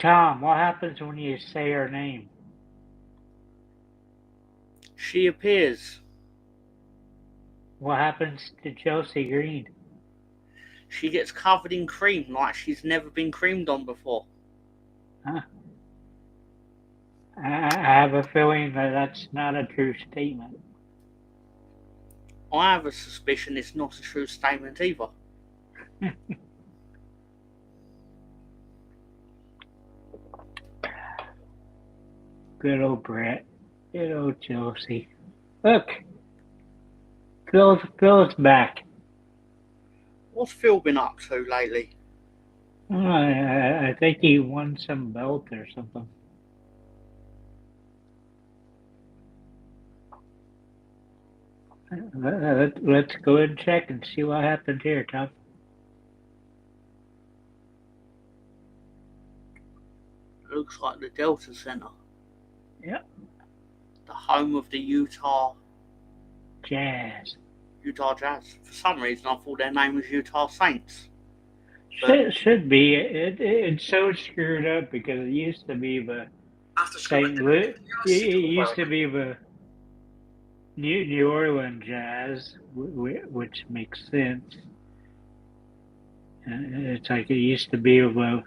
Tom, what happens when you say her name? She appears. What happens to Chelsea Green? She gets covered in cream like she's never been creamed on before. Huh? I have a feeling that that's not a true statement. I have a suspicion it's not a true statement either. Good old Brett. Good old Chelsea. Look, Phil's back. What's Phil been up to lately? I think he won some belt or something. Let's go and check and see what happened here, Tom. Looks like the Delta Center. Yep. The home of the Utah Jazz. Jazz. For some reason, I thought their name was Utah Saints. Should be. It's so screwed up because it used to be the St. Louis. It used to be the New Orleans Jazz, which makes sense. It's like it used to be the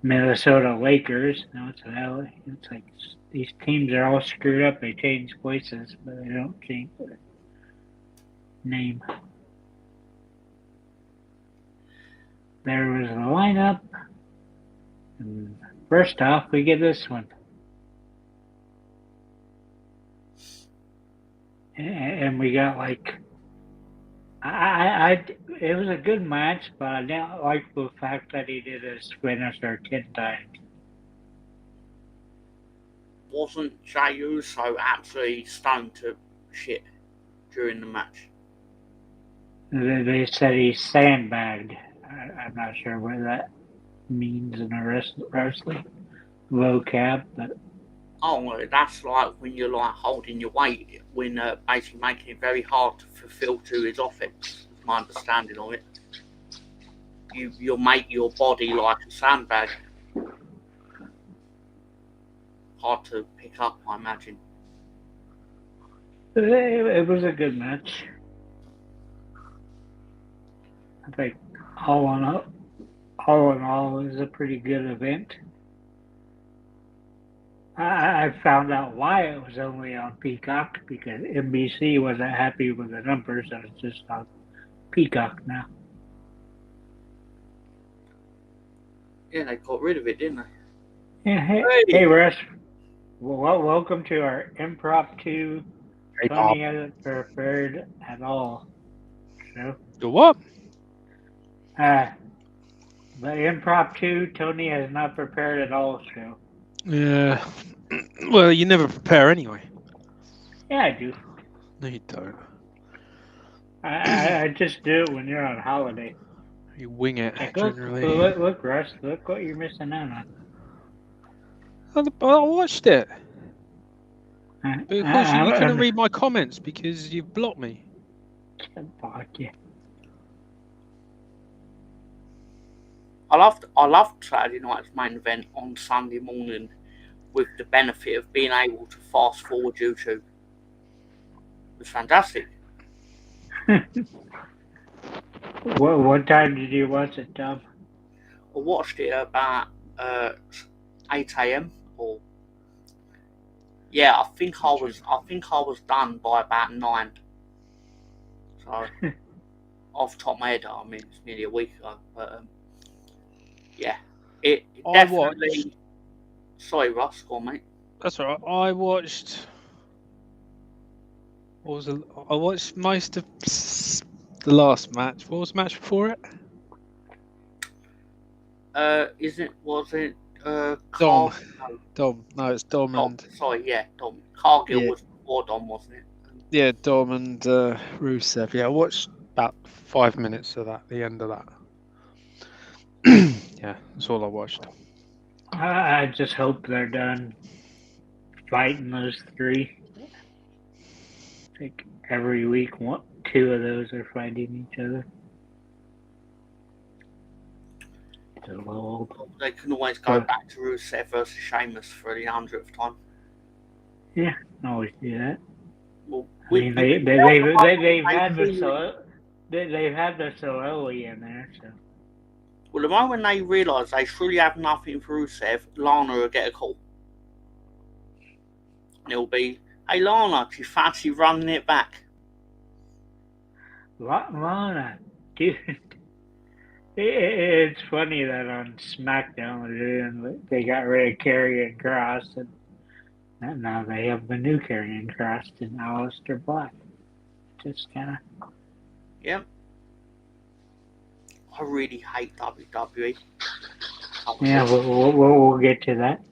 Minnesota Lakers. Now it's LA. It's like these teams are all screwed up. They change places, but they don't change the name. There was a lineup. And first off, we get this one. And we got like it was a good match, but I didn't like the fact that he did his finisher 10 times. Wasn't Jey Uso absolutely stoned to shit during the match? They said he sandbagged. I'm not sure what that means in a wrestling vocab, but Oh, that's like when you're like holding your weight, when basically making it very hard to fulfill to his office. Is my understanding of it. You'll make your body like a sandbag. Hard to pick up, I imagine. it was a good match. I think all in all, it was a pretty good event. I found out why it was only on Peacock because NBC wasn't happy with the numbers, so it's just on Peacock now. Yeah, they got rid of it, didn't they? Yeah, hey Russ. Well, welcome to our impromptu Hey, Bob. Tony hasn't prepared at all show. The what? The impromptu Tony has not prepared at all show. Yeah. Well, you never prepare anyway. Yeah, I do. No, you don't. I just do it when you're on holiday. You wing it, Like, generally. look, Russ, look what you're missing out on. I watched it. Uh, But of course, you couldn't I'm- read my comments because you've blocked me. Fuck you. I loved Saturday night's main event on Sunday morning, with the benefit of being able to fast forward YouTube. It was fantastic. What time did you watch it, Tom? I watched it about 8 a.m. or yeah, I think I was done by about 9. So off the top of my head, I mean it's nearly a week ago, but yeah, it definitely. Sorry, Ross, go on, mate. That's all right. I watched. I watched most of the last match. What was the match before it? Was it Dom. Cargill? Dom. No, it's Dom and. Sorry, yeah, Dom. Cargill Yeah. was before Dom, wasn't it? Yeah, Dom and Rusev. Yeah, I watched about 5 minutes of that. The end of that. Yeah, that's all I watched. I just hope they're done fighting those three. I think every week, 2 of those are fighting each other. a little old. They can always go back to Rusev versus Sheamus for the 100th time. Yeah, always do that. Well, I mean, they've had the Sololi in there, so. Well, the moment they realise they truly have nothing for Rusev, Lana will get a call. And it'll be, hey Lana, do you fancy running it back? Lana, dude. It's funny that on SmackDown they got rid of Karrion Kross, and now they have the new Karrion Kross and Aleister Black. Just kind of. Yep. I really hate WWE. Yeah, we'll get to that.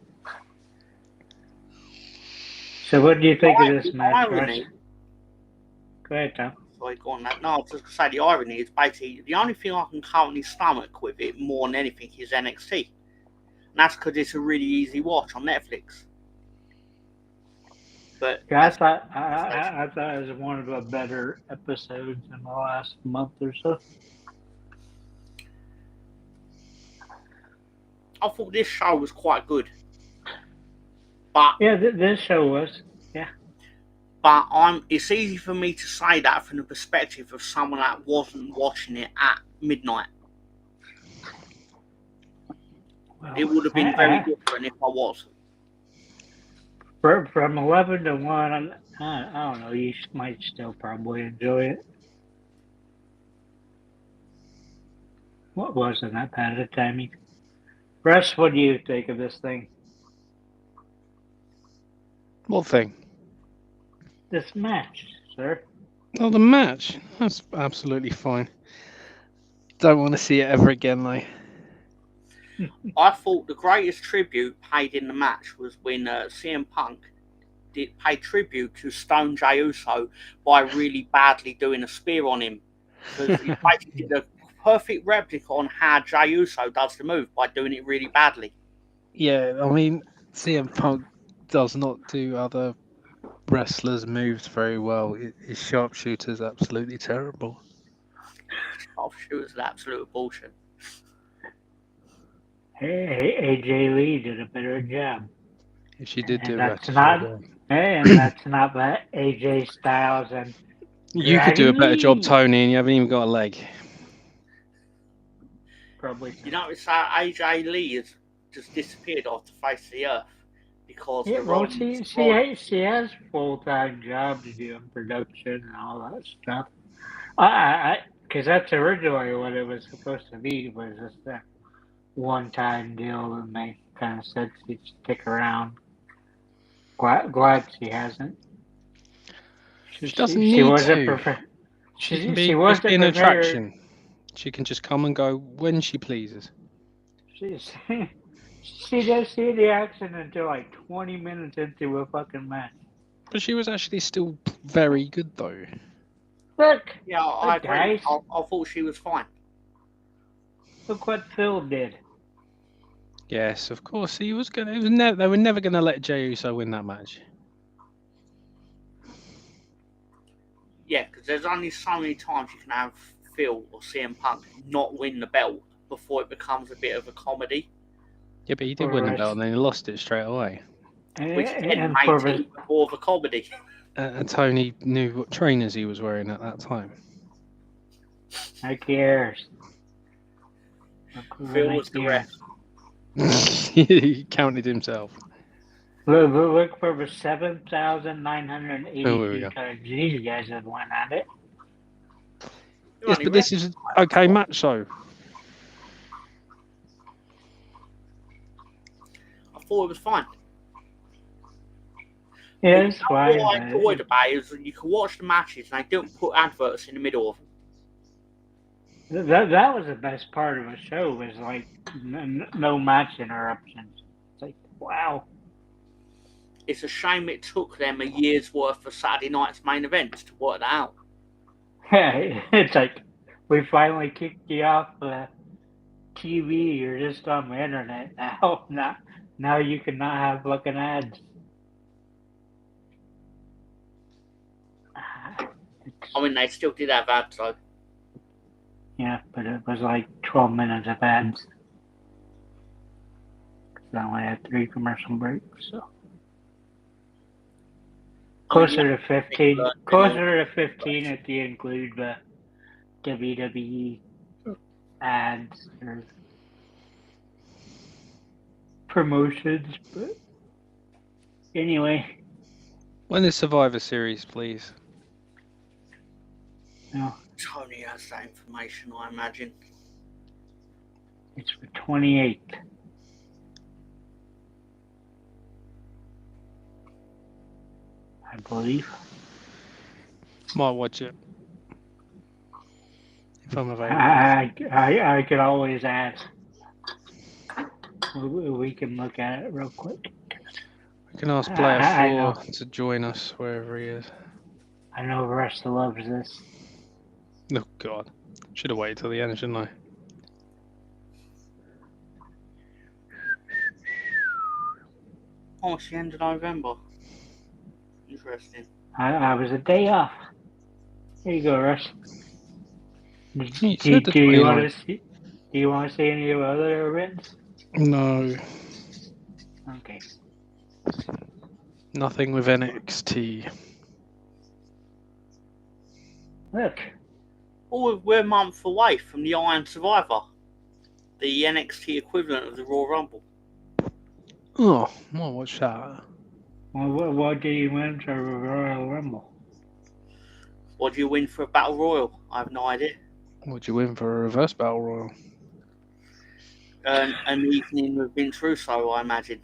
So, what do you think of this match, Russ? Go ahead, Tom. Sorry, go on. No, I was just going to say the irony is basically the only thing I can currently stomach with it more than anything is NXT. And that's because it's a really easy watch on Netflix. But yeah, I thought it was one of the better episodes in the last month or so. I thought this show was quite good. But yeah, this show was. Yeah. But it's easy for me to say that from the perspective of someone that wasn't watching it at midnight. Well, it would have been very different if I was. From 11 to 1, I don't know, you might still probably enjoy it. What wasn't that bad of timing? Russ, what do you think of this thing? What thing? This match, sir. Oh, the match. That's absolutely fine. Don't want to see it ever again, though. I thought the greatest tribute paid in the match was when CM Punk did pay tribute to Stone Jey Uso by really badly doing a spear on him. Because he basically did a perfect replica on how Jey Uso does the move by doing it really badly. Yeah, I mean, CM Punk does not do other wrestlers' moves very well. His sharpshooter's absolutely terrible. Sharpshooter's absolute bullshit. Hey, AJ Lee did a better job. She did do that's better not, job. And that's not but AJ Styles and you could do a better job, Tony, and you haven't even got a leg. Probably. You notice how AJ Lee has just disappeared off the face of the earth because she has full-time job to do in production and all that stuff. Because that's originally what it was supposed to be, was just a one-time deal, and they kind of said she'd stick around. Glad she hasn't. She doesn't need to. She can be an attraction. She can just come and go when she pleases. She does see the action until like 20 minutes into a fucking match. But she was actually still very good, though. Look! Yeah, I agree. I thought she was fine. Look what Phil did. Yes, of course. He was gonna. They were never gonna let Jey Uso win that match. Yeah, because there's only so many times you can have Phil or CM Punk not win the belt before it becomes a bit of a comedy. Yeah, but he did win the belt and then he lost it straight away. Which then made it more of a comedy. And Tony knew what trainers he was wearing at that time. Who cares? Phil was the ref. He counted himself. Look for the 7,982 times these guys have won at it. Yes, but this is an okay match, though. I thought it was fine. Yeah, it's fine. What I enjoyed about it is that you can watch the matches and they don't put adverts in the middle of them. That was the best part of the show, was like no match interruptions. It's like, wow. It's a shame it took them a year's worth of Saturday night's main events to work that out. Yeah, it's like, we finally kicked you off the TV. You're just on the internet now. Now you cannot have fucking ads. I mean, they still did have ads, though. Yeah, but it was like 12 minutes of ads. they only had 3 commercial breaks, so closer to 15. Closer to 15 if you include the WWE ads or promotions, but anyway. When is Survivor Series, please? No, Tony has that information, I imagine. it's the 28th. I believe. Might watch it. If I'm available. I could always ask. We can look at it real quick. We can ask Player I 4 know. to join us wherever he is. I know Russell loves this. Oh, God. Should have waited till the end, shouldn't I? Oh, it's the end of November. Interesting. I was a day off. There you go, Russ. You said the Do you 29th. want to see? Do you want to see any of the other events? No. Okay. Nothing with NXT. Look. Oh, we're a month away from the Iron Survivor, the NXT equivalent of the Royal Rumble. Oh, might watch that. Well, what do you win for a Royal Rumble? What do you win for a Battle Royal? I have no idea. What'd you win for a reverse battle royal? An evening with Vince Russo, I imagine.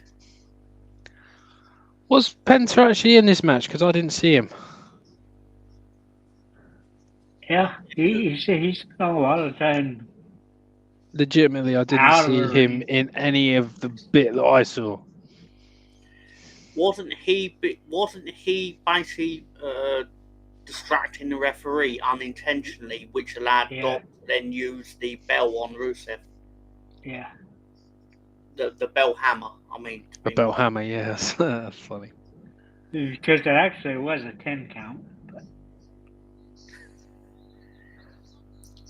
Was Penta actually in this match? Because I didn't see him. Yeah, he spent a lot of time. Legitimately, I didn't Out of see the him ring. in any of the bit that I saw. Wasn't he basically distracting the referee unintentionally, which allowed Doc to then use the bell on Rusev? Yeah. The bell hammer, I mean. The bell hammer, yes. That's funny. Because it actually was a 10 count. But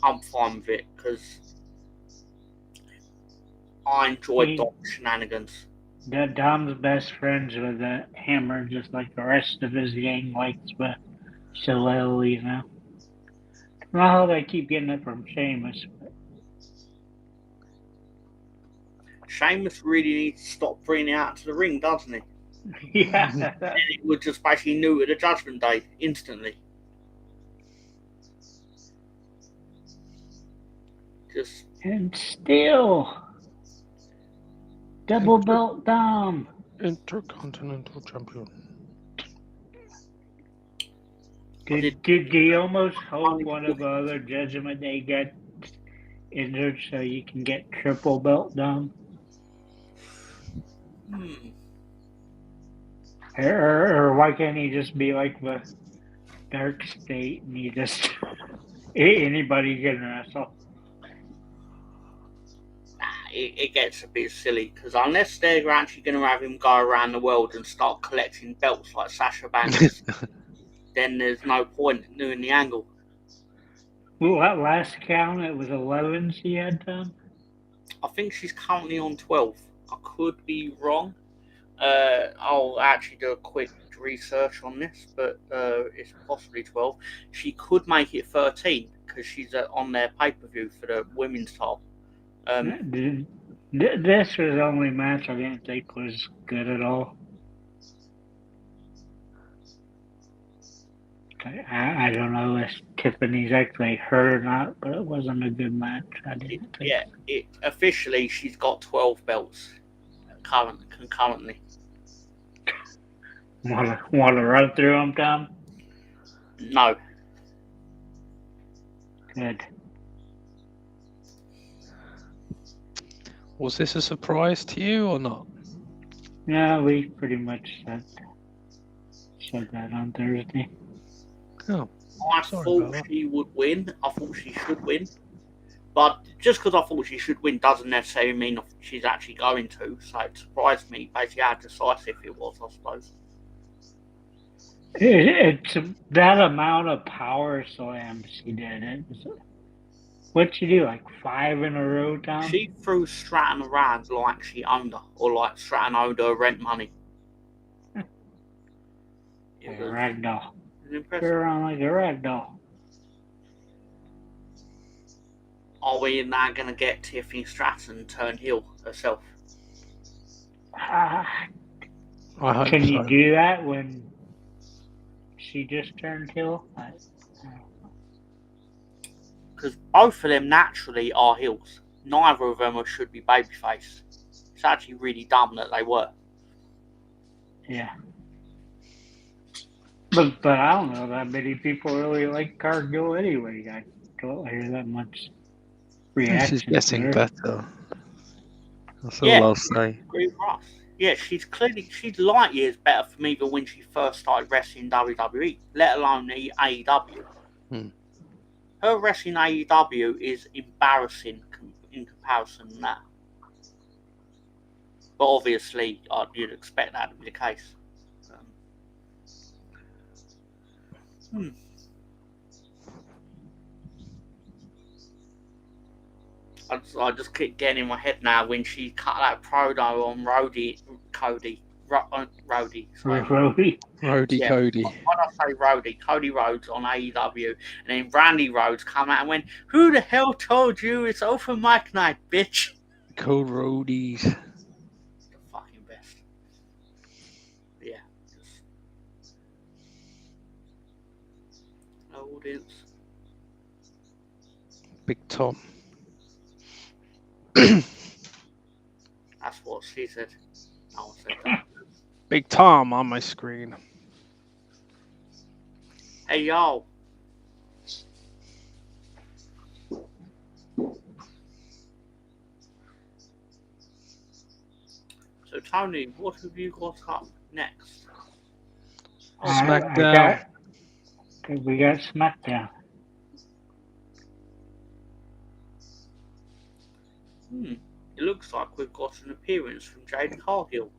I'm fine with it, because I enjoy Doc's shenanigans. Dom's best friends with the hammer, just like the rest of his gang likes the shillelagh, you know. I don't know how they keep getting it from Sheamus. But Sheamus really needs to stop bringing it out to the ring, doesn't he? yeah. And it would just basically neuter the Judgment Day instantly. And still, double belt Dom. Intercontinental champion. Did you almost hope one of the other Judgment Day gets injured so you can get triple belt Dom? Or why can't he just be like the Dark State and you just anybody can wrestle? It gets a bit silly, because unless they're actually going to have him go around the world and start collecting belts like Sasha Banks, then there's no point in doing the angle. Well, at last count, it was 11 she had done. I think she's currently on 12. I could be wrong. I'll actually do a quick research on this, but it's possibly 12. She could make it 13, because she's on their pay-per-view for the women's title. This was the only match I didn't think was good at all. I don't know if Tiffany's actually hurt or not, but it wasn't a good match. I didn't think. Yeah, officially she's got 12 belts concurrently. Want to run through them, Tom? No. Good. Was this a surprise to you or not? Yeah, we pretty much said that on Thursday. Oh, I thought she would win. I thought she should win. But just because I thought she should win doesn't necessarily mean she's actually going to. So it surprised me basically how decisive it was, I suppose. It's that amount of power slams she did. What'd she do? Like 5 in a row, Tom? She threw Stratton around like she owned her, or like Stratton owed her rent money. Like a rag doll. It was impressive. Threw around like a rag doll. Are we now going to get Tiffany Stratton turn heel herself? I hope Can so. you do that when she just turned heel? Because both of them naturally are heels. Neither of them should be babyface. It's actually really dumb that they were. Yeah. But I don't know that many people really like Cargill anyway. I don't hear that much reaction. She's getting better. That's all Yeah. I'll say. Agree with Ross. Yeah, she's light years better for me than when she first started wrestling WWE, let alone the AEW. Her wrestling AEW is embarrassing in comparison to that. But obviously, you'd expect that to be the case. I just keep getting in my head now when she cut that promo on Rhodey Cody. Rhodey. Yeah. Cody. When I say Rhodey, Cody Rhodes on AEW, and then Brandy Rhodes come out and went, "Who the hell told you it's open mic night, bitch?" Cold roadies. The fucking best. Yeah. Audience. Big Tom. That's what she said. No one said that. Big Tom on my screen. Hey, y'all. So, Tony, what have you got up next? SmackDown. We got SmackDown. It looks like we've got an appearance from Jade Cargill.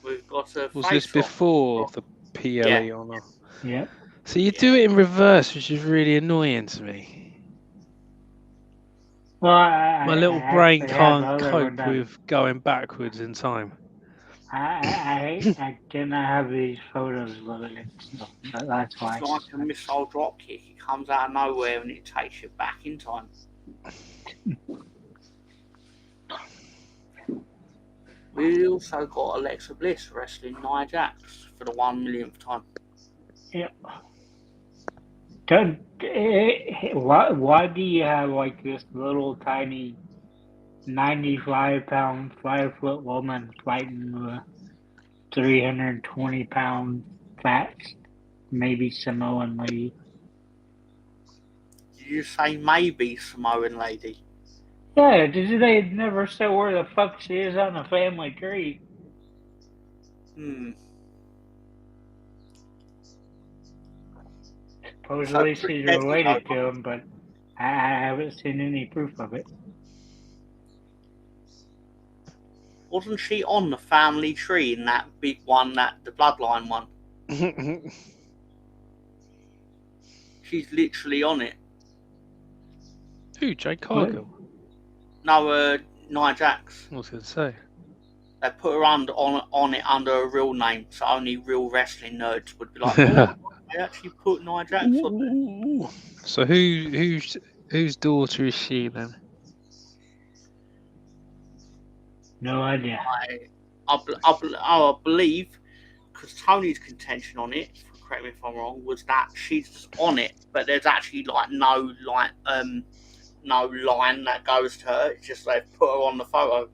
We've got a Was this before the PLE honor? Yeah. So you do it in reverse, which is really annoying to me. Well, my little brain can't cope with going backwards in time. I cannot have these photos loaded, so that's why. It's like a missile dropkick. It comes out of nowhere and it takes you back in time. We also got Alexa Bliss wrestling Nia Jax for the 1 millionth time. Yep. Why do you have like this little tiny 95-pound 5-foot woman fighting a 320-pound fat, maybe Samoan lady? Did you say maybe Samoan lady? Yeah, they never say where the fuck she is on the family tree. Supposedly she's related to him, but I haven't seen any proof of it. Wasn't she on the family tree in that big one, the bloodline one? She's literally on it. Who, Jade Cargill? No, Nia Jax. I was going to say. They put her on it under a real name, so only real wrestling nerds would be like, "Oh, they actually put Nia Jax on there." So whose daughter is she then? No idea. I believe, because Tony's contention on it, correct me if I'm wrong, was that she's just on it, but there's actually like no line that goes to her. It's just they've put her on the photo.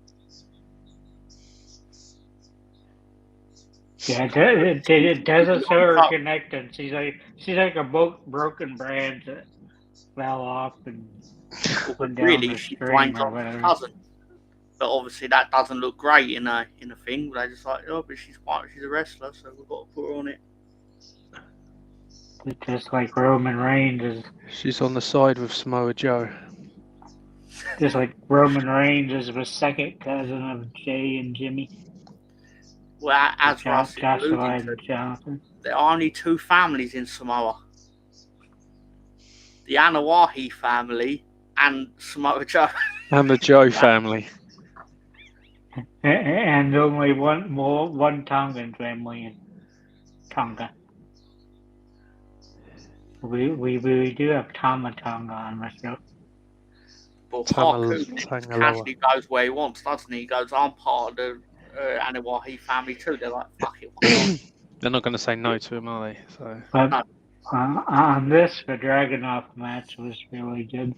Yeah, it doesn't show her connected. She's like a broken branch that fell off and went down really, the she's stream or whatever. Cousin. But obviously that doesn't look great in a thing. But they just like, oh, but she's a wrestler, so we've got to put her on it. It's just like Roman Reigns is. She's on the side with Samoa Joe. Just like Roman Reigns is the second cousin of Jay and Jimmy. Well, as Ross Joshua and Jonathan. There are only two families in Samoa. The Anawahi family and Samoa Joe. And the Joe family. And only one Tongan family in Tonga. We do have Tama Tonga on the show. But Tangaloa. Haku casually goes where he wants, doesn't he? He goes, I'm part of the Aniwahi family too. They're like, fuck it, why not? They're not going to say no to him, are they? So. But No. on this, the Dragunov match was really good.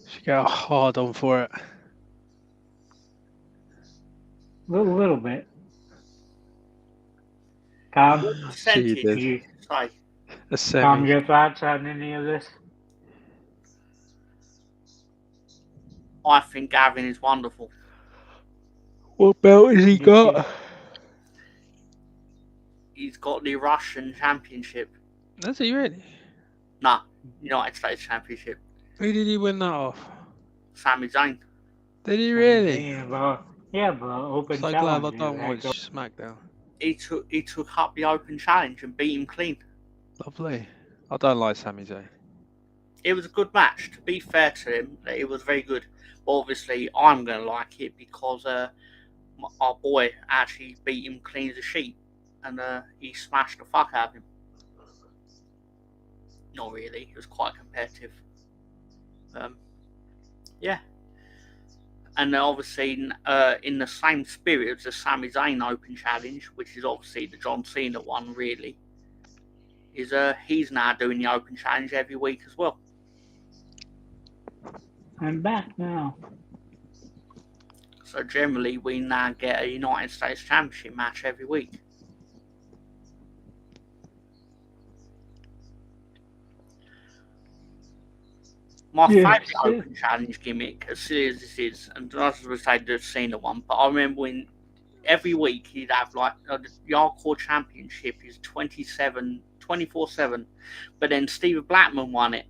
She got hard on for it. A little bit. Tom, What percentage She do did. you say? A Tom, semi. your thoughts on any of this? I think Gavin is wonderful. What belt has he Did got? He's got the Russian Championship. Has he really? Nah, United States Championship. Who did he win that off? Sami Zayn. Did he really? Yeah, but open So challenge. glad I don't watch SmackDown. He took up the open challenge and beat him clean. Lovely. I don't like Sami Zayn. It was a good match. To be fair to him, it was very good. But obviously, I'm going to like it because our boy actually beat him clean as a sheet. And he smashed the fuck out of him. Not really. It was quite competitive. Yeah. And obviously, in the same spirit as the Sami Zayn Open Challenge, which is obviously the John Cena one, really, is he's now doing the Open Challenge every week as well. I'm back now. So generally, we now get a United States Championship match every week. My favourite Open Challenge gimmick, as silly as this is, and I was going to say the Cena one, but I remember when every week he'd have like the Hardcore Championship is 24/7, but then Steve Blackman won it.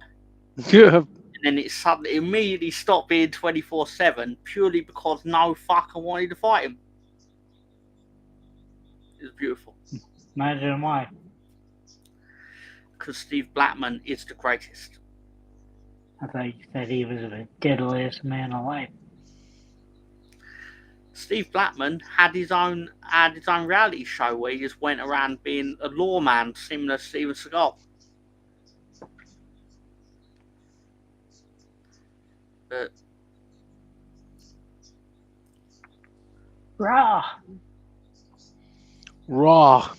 Yeah. And then it suddenly immediately stopped being 24/7 purely because no fucker wanted to fight him. It was beautiful. Imagine why. Because Steve Blackman is the greatest. I thought you said he was the deadliest man alive. Steve Blackman had his own reality show where he just went around being a lawman similar to Steven Seagal. But Raw.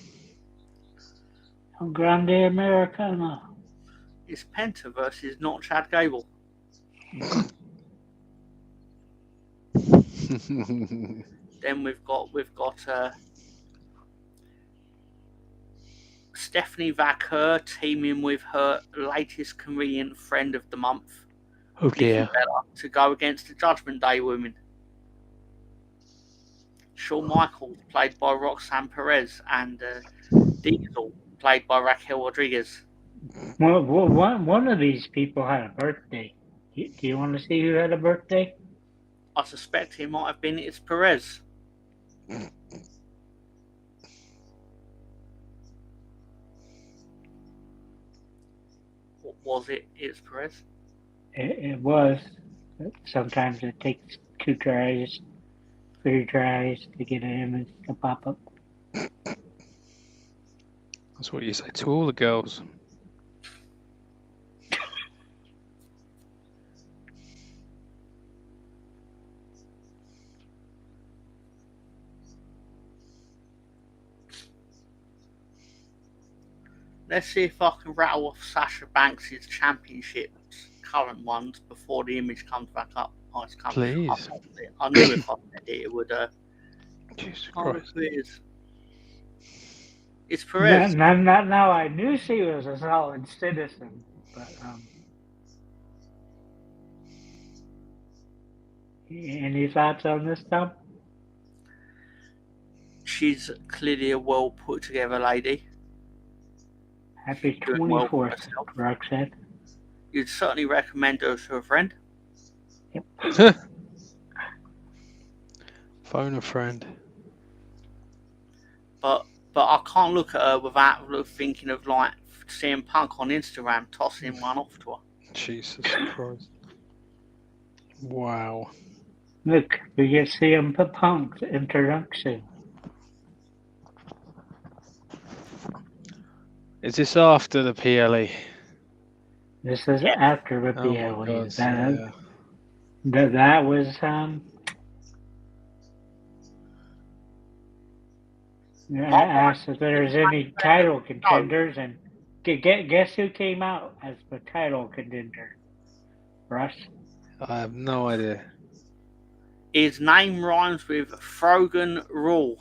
Grande Americana. it's Penta versus not Chad Gable. Then we've got Stephanie Vaquer teaming with her latest convenient friend of the month, Oh dear. Bella, to go against the Judgment Day women. Shawn Michaels, played by Roxanne Perez, and Diesel, played by Raquel Rodriguez. Well, one of these people had a birthday. Do you want to see who had a birthday? I suspect it might have been It's Perez. What was it? It's Perez? It was. Sometimes it takes 2 tries, 3 tries to get an image to pop up. That's what you say to all the girls. Let's see if I can rattle off Sasha Banks' championships, current ones, before the image comes back up. Oh, it's coming. Please. I knew if I said it would. Jesus Oh, Christ. it is. It's Perez. Now I knew she was a solid citizen, but any thoughts on this, Tom? She's clearly a well put together lady. Happy Doing well for 24th, herself. Roxanne. You'd certainly recommend her to a friend. Yep. Phone a friend. But I can't look at her without thinking of like CM Punk on Instagram tossing one off to her. Jesus Christ. Wow. Look, we get CM Punk's introduction. Is this after the PLE? This is Yeah. after the Oh my PLE. God. Yeah. That was asked if there's any title contenders, and guess who came out as the title contender? Russ. I have no idea. His name rhymes with Frogan Rule.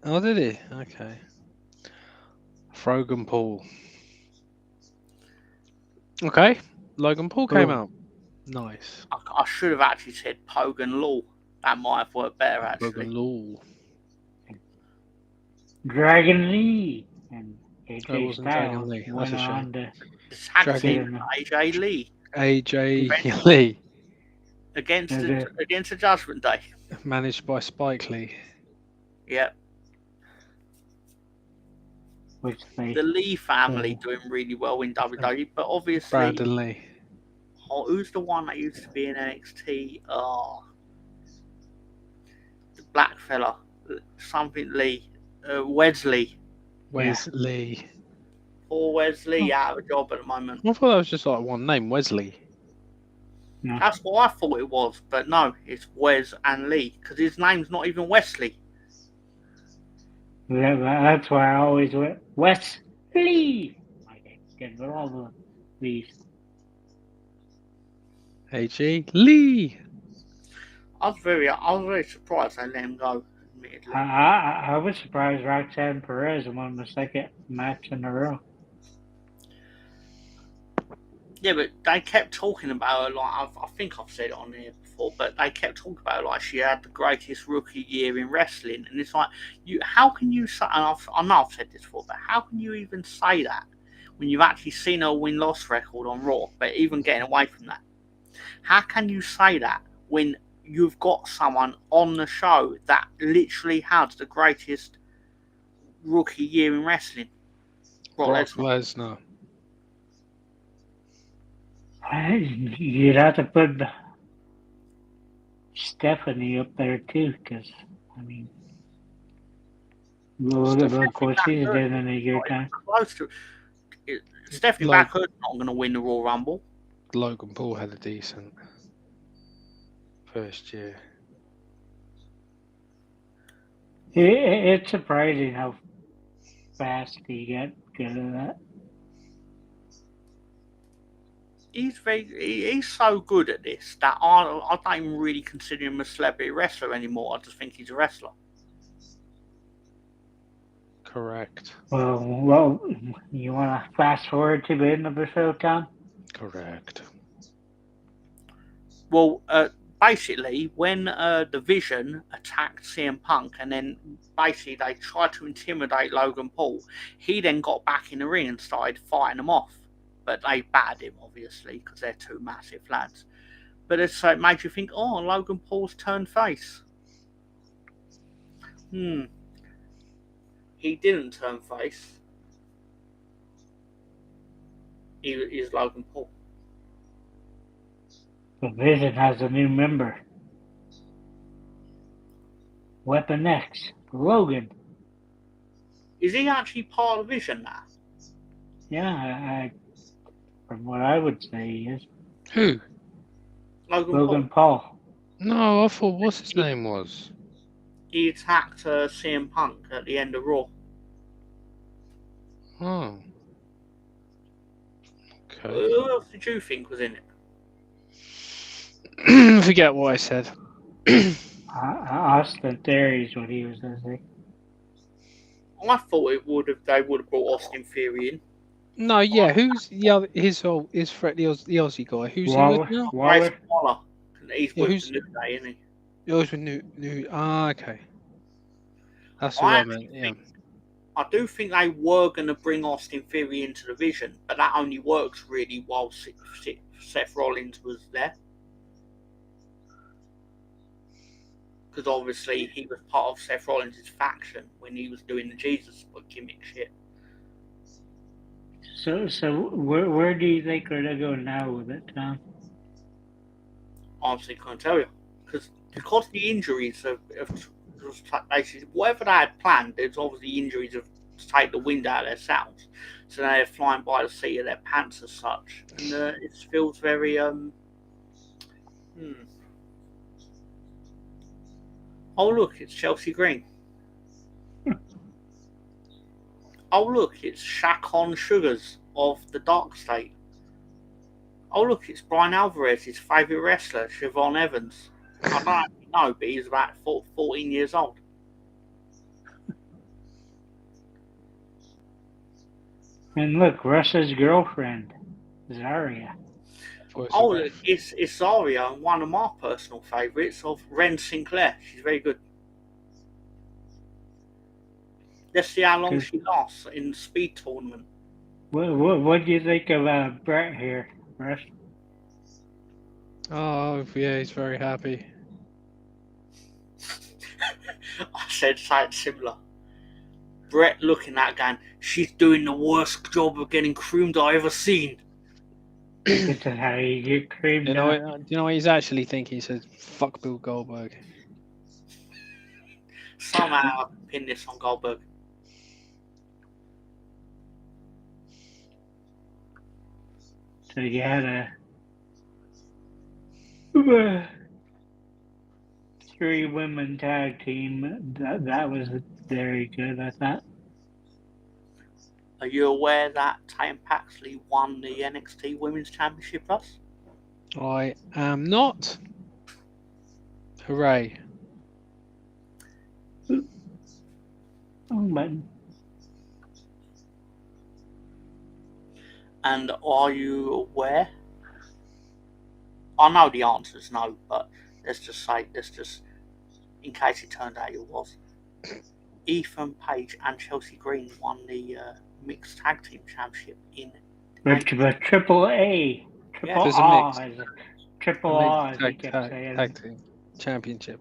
Oh, did he? Okay. Frogan Paul. Okay. Logan Paul came Boom. out. Nice. I should have actually said Pogan Law. That might have worked better, actually. Logan Law. Dragon Lee and That AJ wasn't Dragon Styles Lee. went That's a on shame. to The tag Dragon- team AJ Lee AJ Lee. against Yeah, the Judgment Day. Managed by Spike Lee. Yep. which they The Lee family doing really well in WWE, but obviously, Brandon Lee. who's the one that used to be in NXT? Oh, the black fella, something Lee, Wesley. Wes Lee. Poor Wesley out of a job at the moment. I thought that was just like one name, Wesley. no, That's what I thought it was, but no, it's Wes and Lee because his name's not even Wesley. that's why I always went Wes Lee. I get all the these. AJ Lee. I was very surprised they let him go. Admittedly. I was surprised Roxanne Perez won the second match in a row. Yeah, but they kept talking about her like I think I've said it on here before, but they kept talking about her like she had the greatest rookie year in wrestling, and it's like how can you say? And I know I've said this before, but how can you even say that when you've actually seen her win-loss record on Raw? But even getting away from that, how can you say that when you've got someone on the show that literally had the greatest rookie year in wrestling? Brock Lesnar. You'd have to put Stephanie up there too, because I mean, look what she's doing in a year time. Close to Stephanie Backer's not going to win the Royal Rumble. Logan Paul had a decent first year. It's surprising how fast he got good at that. He's so good at this that I don't even really consider him a celebrity wrestler anymore. I just think he's a wrestler. Correct. Well, you want to fast forward to the end of the show, Tom? Correct. Well, basically, when the Vision attacked CM Punk and then basically they tried to intimidate Logan Paul, he then got back in the ring and started fighting them off. But they battered him, obviously, because they're two massive lads. But so it made you think, oh, Logan Paul's turned face. He didn't turn face. He is Logan Paul. The Vision has a new member. Weapon X, Logan. Is he actually part of Vision now? Yeah, from what I would say, he is. Who? Logan Paul. No, I thought what's his name was. He attacked CM Punk at the end of Raw. Oh. Okay. Who else did you think was in it? Forget what I said. Austin Theory is what he was going to say. I thought they would have brought Austin Theory in. No, yeah. Who's his Fred, the Aussie guy? Who's Waller. he with now? Waller. He's Yeah, with the New Day, isn't he? He was with new. Ah, okay. That's what I meant. Yeah. I do think they were going to bring Austin Theory into the Vision, but that only works really while Seth Rollins was there. Because obviously he was part of Seth Rollins' faction when he was doing the Jesus gimmick shit. So where do you think we're gonna go now with it, Tom? Honestly, can't tell you because the injuries of basically whatever they had planned, there's obviously injuries of to take the wind out of their sails, so now they're flying by the seat of their pants as such, and it feels very Oh look, it's Chelsea Green. Oh look, it's Shaq Sugars of the Dark State. Oh look, it's Brian Alvarez, his favourite wrestler, Siobhan Evans. I don't actually know, but he's about 14 years old. And look, Russ's girlfriend, Zarya. Oh, look, it's Zarya, and one of my personal favourites of Ren Sinclair. She's very good. Let's see how long she lasts in the speed tournament. What do you think of Brett here, Russ? Oh, yeah, he's very happy. I said something similar. Brett looking at going, she's doing the worst job of getting creamed I've ever seen. This is how you get creamed. Do you know what he's actually thinking? He says, "Fuck Bill Goldberg." Somehow I can pin this on Goldberg. So you had a 3-women tag team. That was very good, I thought. Are you aware that Tatum Paxley won the NXT Women's Championship, Russ? I am not. Hooray. Button. And are you aware? I know the answer is no, but let's just in case it turned out it was. Ethan Page and Chelsea Green won the Mixed Tag Team Championship in Triple A. Triple A. Triple A, as he kept saying. Tag Team Championship.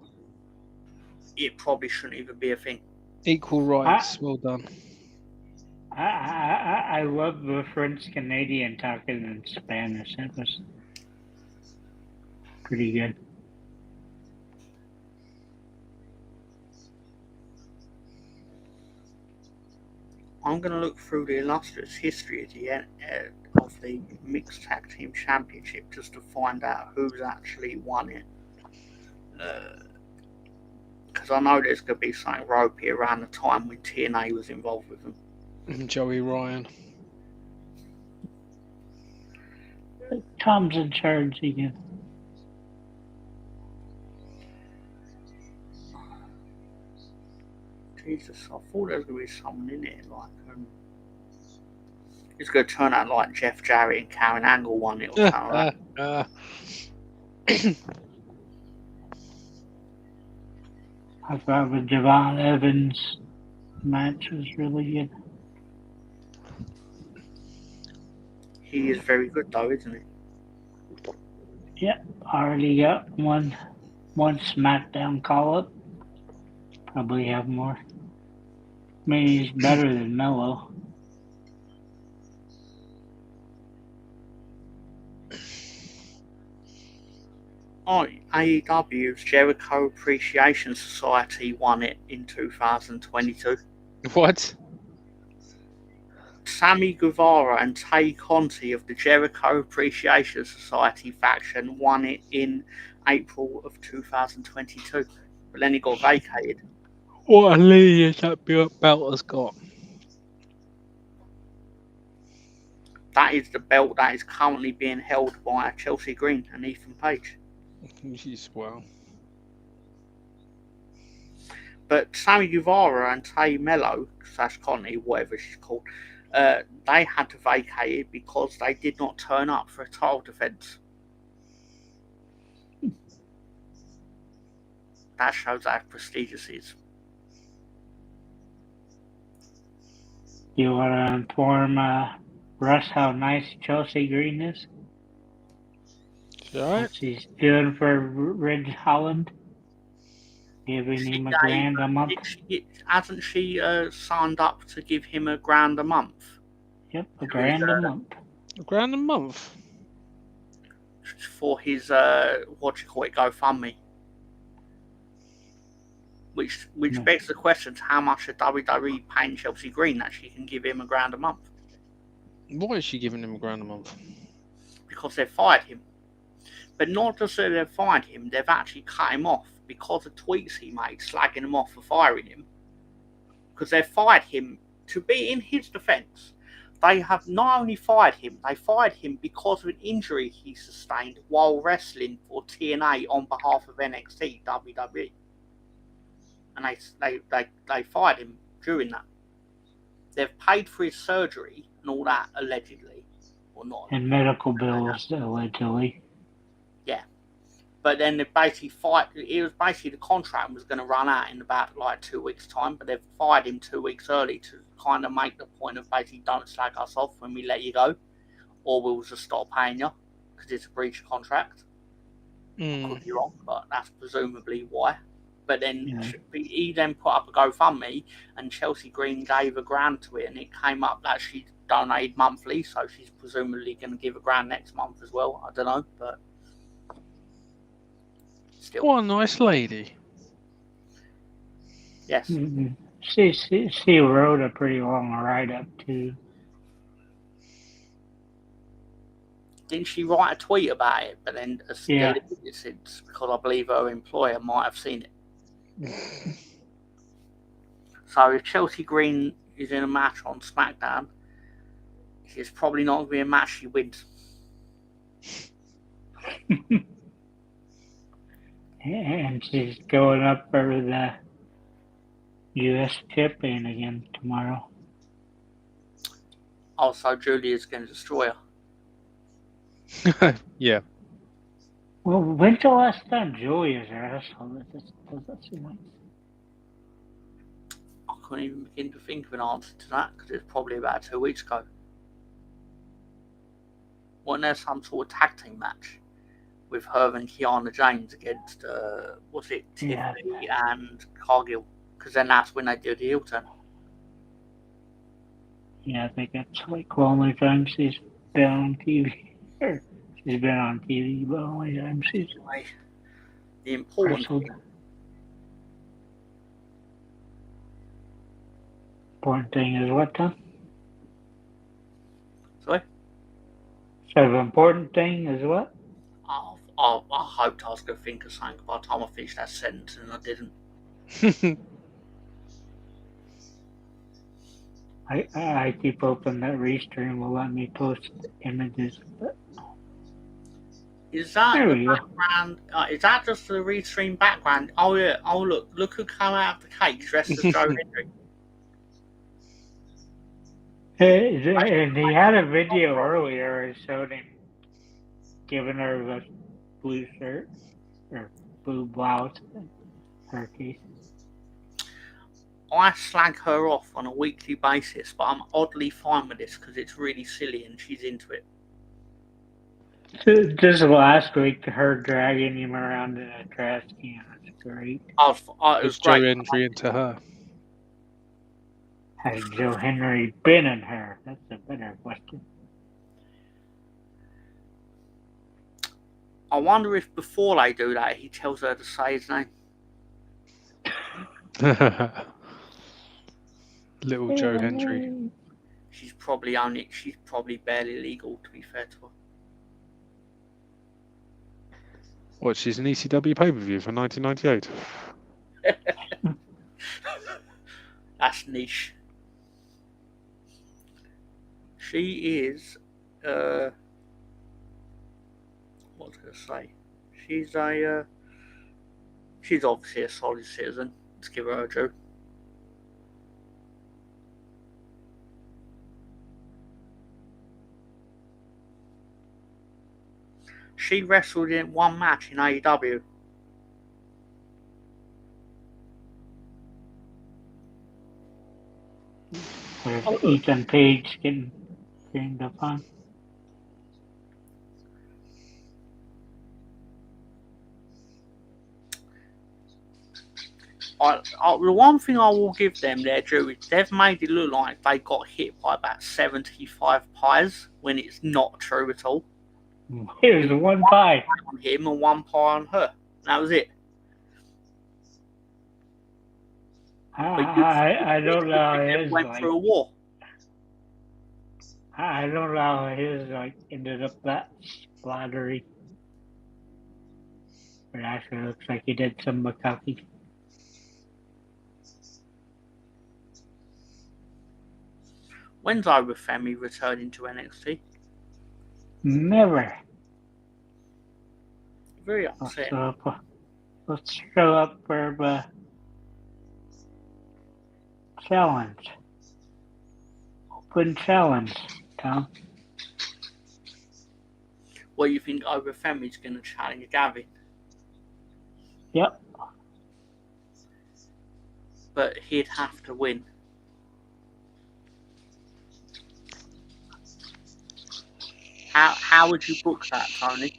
It probably shouldn't even be a thing. Equal rights. Well done. I love the French Canadian talking in Spanish. It was pretty good. I'm going to look through the illustrious history of the Mixed Tag Team Championship just to find out who's actually won it. Because I know there's going to be something ropey around the time when TNA was involved with them. Joey Ryan. Tom's in charge again. Jesus, I thought there was going to be someone in it like it's going to turn out like Jeff Jarrett and Karen Angle won it or something like that. I thought the Javon Evans match was really good. He is very good though, isn't he? Yeah, already got one SmackDown call-up. Probably have more. I mean, he's better than Mello. Oh, AEW's Jericho Appreciation Society won it in 2022. What? Sammy Guevara and Tay Conti of the Jericho Appreciation Society faction won it in April of 2022. But then it got vacated. What a lineage that belt has got. That is the belt that is currently being held by Chelsea Green and Ethan Page. Well. But Sammy Guevara and Tay Mello / Conti, whatever she's called, they had to vacate it because they did not turn up for a title defense. That shows how prestigious it is. You want to inform Russ how nice Chelsea Green is? Right. What she's doing for Ridge Holland? Giving him $1,000 a month? Hasn't she signed up to give him $1,000 a month? Yep, $1,000 a month. $1,000 a month. For his GoFundMe. Which begs the question: how much is WWE paying Chelsea Green that she can give him $1,000 a month? Why is she giving him $1,000 a month? Because they've fired him. But not just that they've fired him, they've actually cut him off because of tweets he made slagging him off for firing him. Because they've fired him, to be in his defence, they have not only fired him, they fired him because of an injury he sustained while wrestling for TNA on behalf of NXT WWE. And they fired him during that. They've paid for his surgery and all that, allegedly. Or not. And medical bills, allegedly. Yeah. But then they basically it was basically the contract was going to run out in about like 2 weeks' time, but they've fired him 2 weeks early to kind of make the point of basically don't slag us off when we let you go, or we'll just stop paying you because it's a breach of contract. Could be wrong, but that's presumably why. But then he then put up a GoFundMe, and Chelsea Green gave $1,000 to it, and it came up that she donated monthly, so she's presumably going to give $1,000 next month as well. I don't know, but still. What a nice lady. Yes. Mm-hmm. She wrote a pretty long write-up too. Didn't she write a tweet about it? But then deleted it since, because I believe her employer might have seen it. So if Chelsea Green is in a match on SmackDown, it's probably not going to be a match she wins. And she's going up for the U.S. champion again tomorrow. Also, Julia's going to destroy her. Yeah. Well, when's the last time Julia's wrestled? Does that seem like? I couldn't even begin to think of an answer to that because it's probably about 2 weeks ago. Wasn't there some sort of tag team match with her and Kiana James against, Tiffany and Cargill? Because then that's when they did the heel turn. Yeah, I think that's like the only time she's been on TV. She's been on TV, but only time she's the important wrestled. thing. Important thing is what, Tom? Sorry? So the important thing is what? I hoped I was going to think of something by the time I finished that sentence, and I didn't. I keep hoping that Restream will let me post images. But Is that there the we go. background? Is that just the Restream background? Oh yeah. Oh look who came out of the cake dressed as Joe Hendry. And he had a video earlier where it showed him giving her the blue shirt or blue blouse in her case. I slag her off on a weekly basis, but I'm oddly fine with this because it's really silly and she's into it. Just last week, her dragging him around in a trash can was great. It was Joe great. Hendry into her. Has Joe Henry been in her? That's a better question. I wonder if before they do that, he tells her to say his name. Little Joe Hendry. She's probably barely legal, to be fair to her. What, she's an ECW pay-per-view for 1998? That's niche. She is, what was I going to say? She's obviously a solid citizen. Let's give her a due. She wrestled in one match in AEW. With Ethan Page getting ganged up on. The one thing I will give them there, Drew, is they've made it look like they got hit by about 75 pies when it's not true at all. It was one pie on him and one pie on her. That was it. I don't know how his went like. through a war. I don't know how his like ended up that splattery. But actually, looks like he did some McCuffy. When's Femi returning to NXT? Never. Very upsetting. Let's show up for the challenge. Open challenge, Tom. Well, you think Femi's going to challenge Gavin? Yep. But he'd have to win. How would you book that, Tony?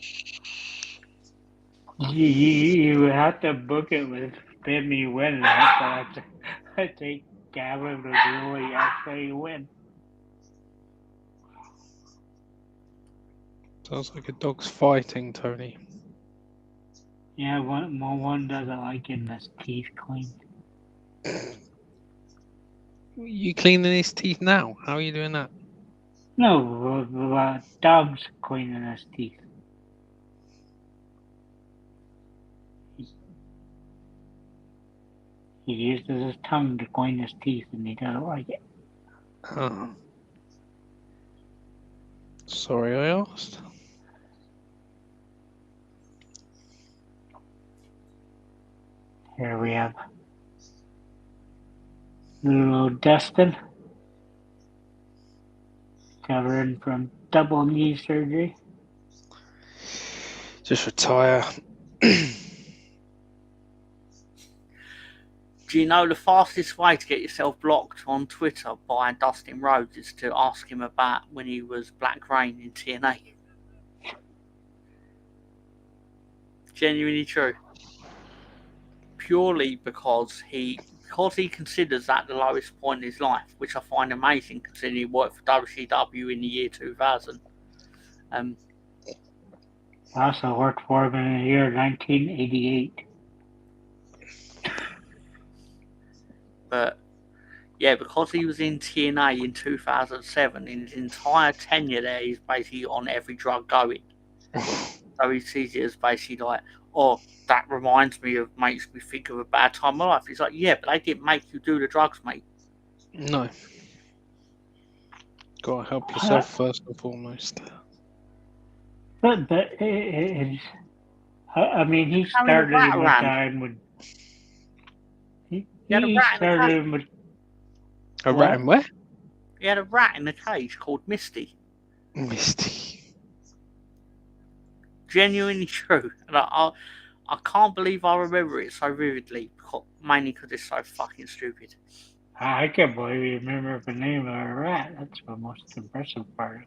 You would have to book it with Femi winning it, but I think Gavin would really actually win. Sounds like a dog's fighting, Tony. Yeah, one doesn't like getting his teeth cleaned. You cleaning his teeth now? How are you doing that? No, the dog's cleaning his teeth. He uses his tongue to clean his teeth, and he doesn't like it. Oh. Sorry, I asked. Here we have little Dustin, recovering from double knee surgery. Just retire. Do you know the fastest way to get yourself blocked on Twitter by Dustin Rhodes is to ask him about when he was Black Rain in TNA? Genuinely true. Purely because he considers that the lowest point in his life, which I find amazing considering he worked for WCW in the year 2000. I also worked for him in the year 1988. But yeah, because he was in TNA in 2007, in his entire tenure there, he's basically on every drug going. So he sees it as basically like, oh, that reminds me of, makes me think of a bad time in my life. He's like, yeah, but they didn't make you do the drugs, mate. No. Gotta help yourself first and foremost. But it's, I mean, he started in a time when he started with a rat in where? He had a rat in a cage called Misty. Misty. Genuinely true. And I can't believe I remember it so vividly, mainly because it's so fucking stupid. I can't believe you remember the name of a rat. That's the most impressive part.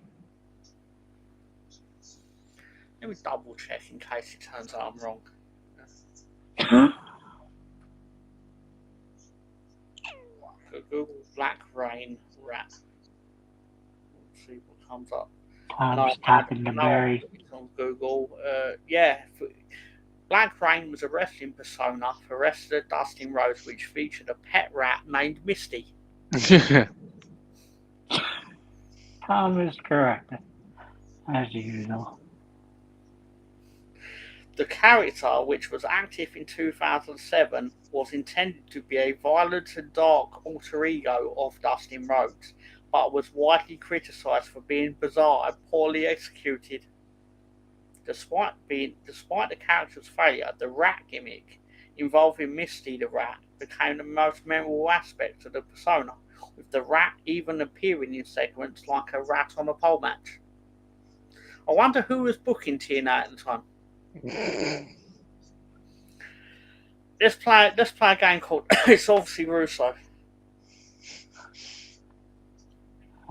Let me double check in case it turns out I'm wrong. Google Black Rain rat. Let's see what comes up. Tom's talking to Barry. On Google. Yeah. Black Rain was a wrestling persona for wrestler Dustin Rhodes, which featured a pet rat named Misty. Tom is correct, as usual. The character, which was active in 2007, was intended to be a violent and dark alter ego of Dustin Rhodes, but was widely criticised for being bizarre and poorly executed. Despite the character's failure, the rat gimmick involving Misty the rat became the most memorable aspect of the persona, with the rat even appearing in segments like a rat on a pole match. I wonder who was booking TNA at the time. Let's play a game called it's obviously Russo.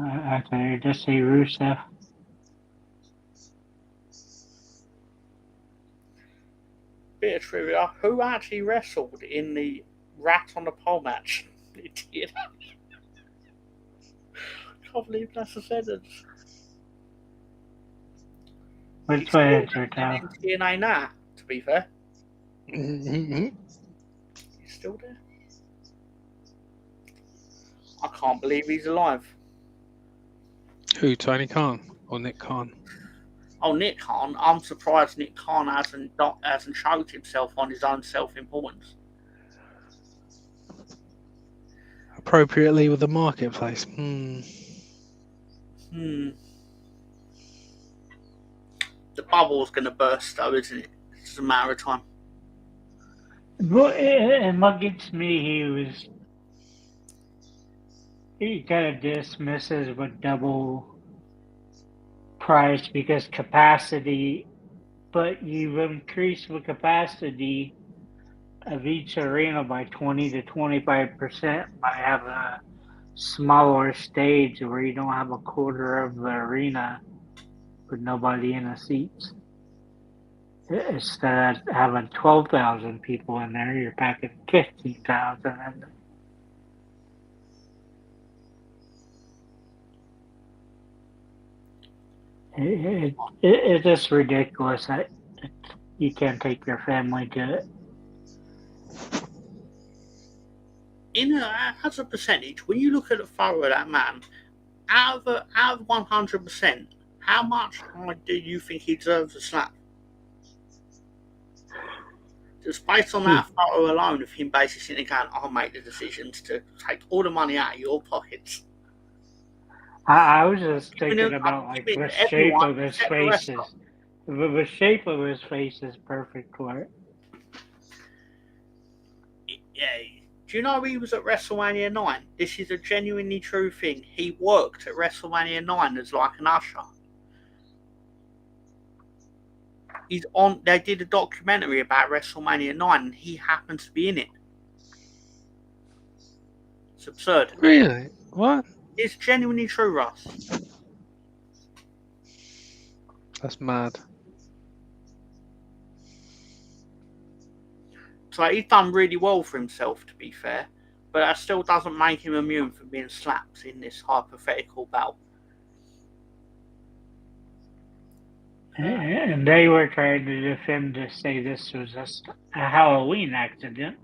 I can just say Rusev. Bit of trivia: who actually wrestled in the rat on the pole match. It did. Can't believe that's a sentence. Which way answer, Tal? TNA now, to be fair. Mhm. He's still there. I can't believe he's alive. Who, Tony Khan or Nick Khan? Oh, Nick Khan. I'm surprised Nick Khan hasn't choked himself on his own self-importance. Appropriately with the marketplace. The bubble's going to burst, though, isn't it? It's just a matter of time. Well, and what gets me, he kind of dismisses with double price because capacity, but you've increased the capacity of each arena by 20 to 25% by having a smaller stage where you don't have a quarter of the arena with nobody in the seats. Instead of having 12,000 people in there, you're packing 15,000 in there. It's just ridiculous. You can't take your family to it. As a percentage, when you look at the photo of that man, out of 100%, how much do you think he deserves a slap? Just based on that photo alone of him basically sitting there going, I'll make the decisions to take all the money out of your pockets. I was just thinking about like the shape of his face. The shape of his face is perfect for it. Yeah. Do you know he was at WrestleMania 9? This is a genuinely true thing. He worked at WrestleMania 9 as like an usher. They did a documentary about WrestleMania 9 and he happens to be in it. It's absurd. Really? What? It's genuinely true, Russ. That's mad. So he's done really well for himself, to be fair. But that still doesn't make him immune from being slapped in this hypothetical battle. And they were trying to defend to say this was just a Halloween accident.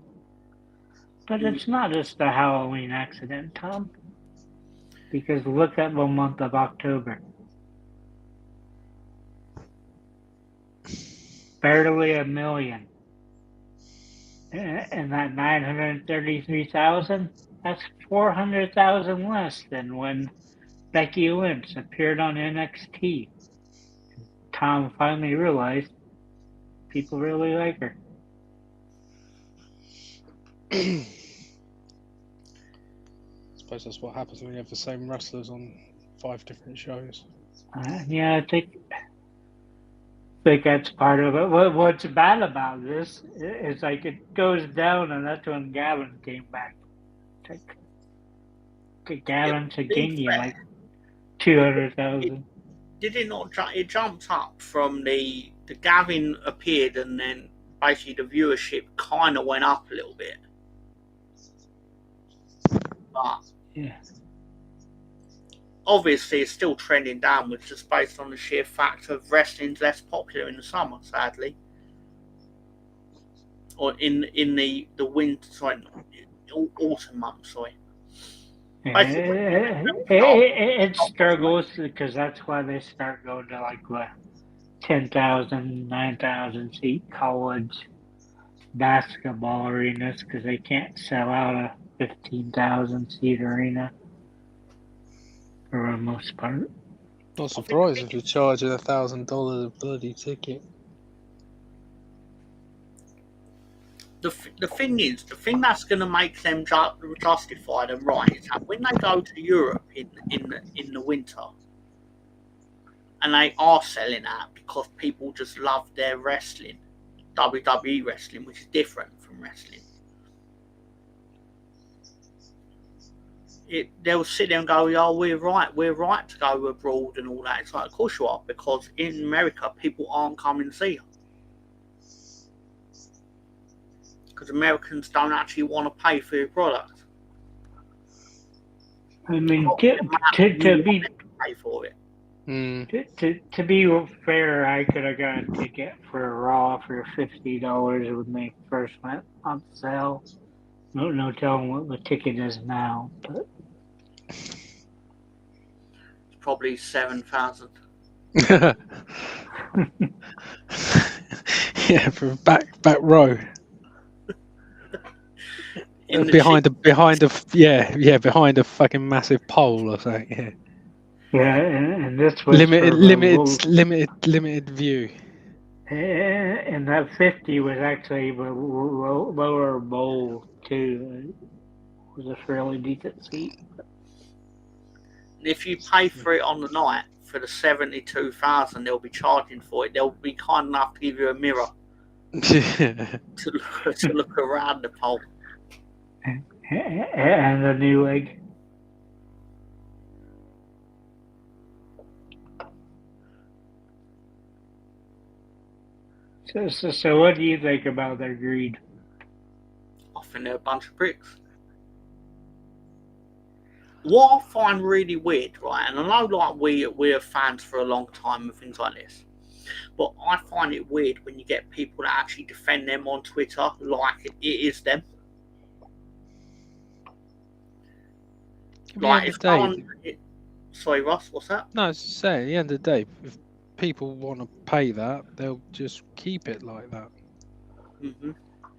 But it's not just a Halloween accident, Tom. Because look at the month of October. Barely 1 million. And that 933,000, that's 400,000 less than when Becky Lynch appeared on NXT. Tom finally realized people really like her. I suppose that's what happens when you have the same wrestlers on 5 different shows. Yeah, I think that's part of it. What's bad about this is like it goes down, and that's when Gavin came back. Gavin should gain you like 200,000. Did it not? It jumped up from the Gavin appeared, and then basically the viewership kind of went up a little bit. But yeah, obviously it's still trending downwards just based on the sheer fact of wrestling's less popular in the summer, sadly. Or in the winter, sorry, autumn months, sorry. It struggles because that's why they start going to like the 10,000, 9,000 seat college basketball arenas because they can't sell out a 15,000 seat arena for the most part. Not surprised if you're charging $1,000 a bloody ticket. The thing that's going to make them justify them right is that when they go to Europe in the winter, and they are selling out because people just love their wrestling, WWE wrestling, which is different from wrestling. They'll sit there and go, "Oh, we're right to go abroad and all that." It's like, of course you are, because in America people aren't coming to see you. because Americans don't actually want to pay for your product. I mean, You to be pay for it. to be fair, I could have got a ticket for a Raw for $50 when they first went on sale. No telling what the ticket is now, but It's probably 7,000. Yeah, for back row. Behind a fucking massive pole or something. Yeah. yeah, and this was limited view. And that 50 was actually the lower bowl too. It was a fairly decent seat. If you pay for it on the night for the 72,000, they'll be charging for it. They'll be kind enough to give you a mirror to look around the pole. And a new leg. So what do you think about their greed? I think they're a bunch of pricks. What I find really weird, right, and I know like we're fans for a long time and things like this, but I find it weird when you get people that actually defend them on Twitter like it is them. Like if sorry, Ross, what's that? No, I was just saying, at the end of the day, if people want to pay that, they'll just keep it like that. Mm-hmm.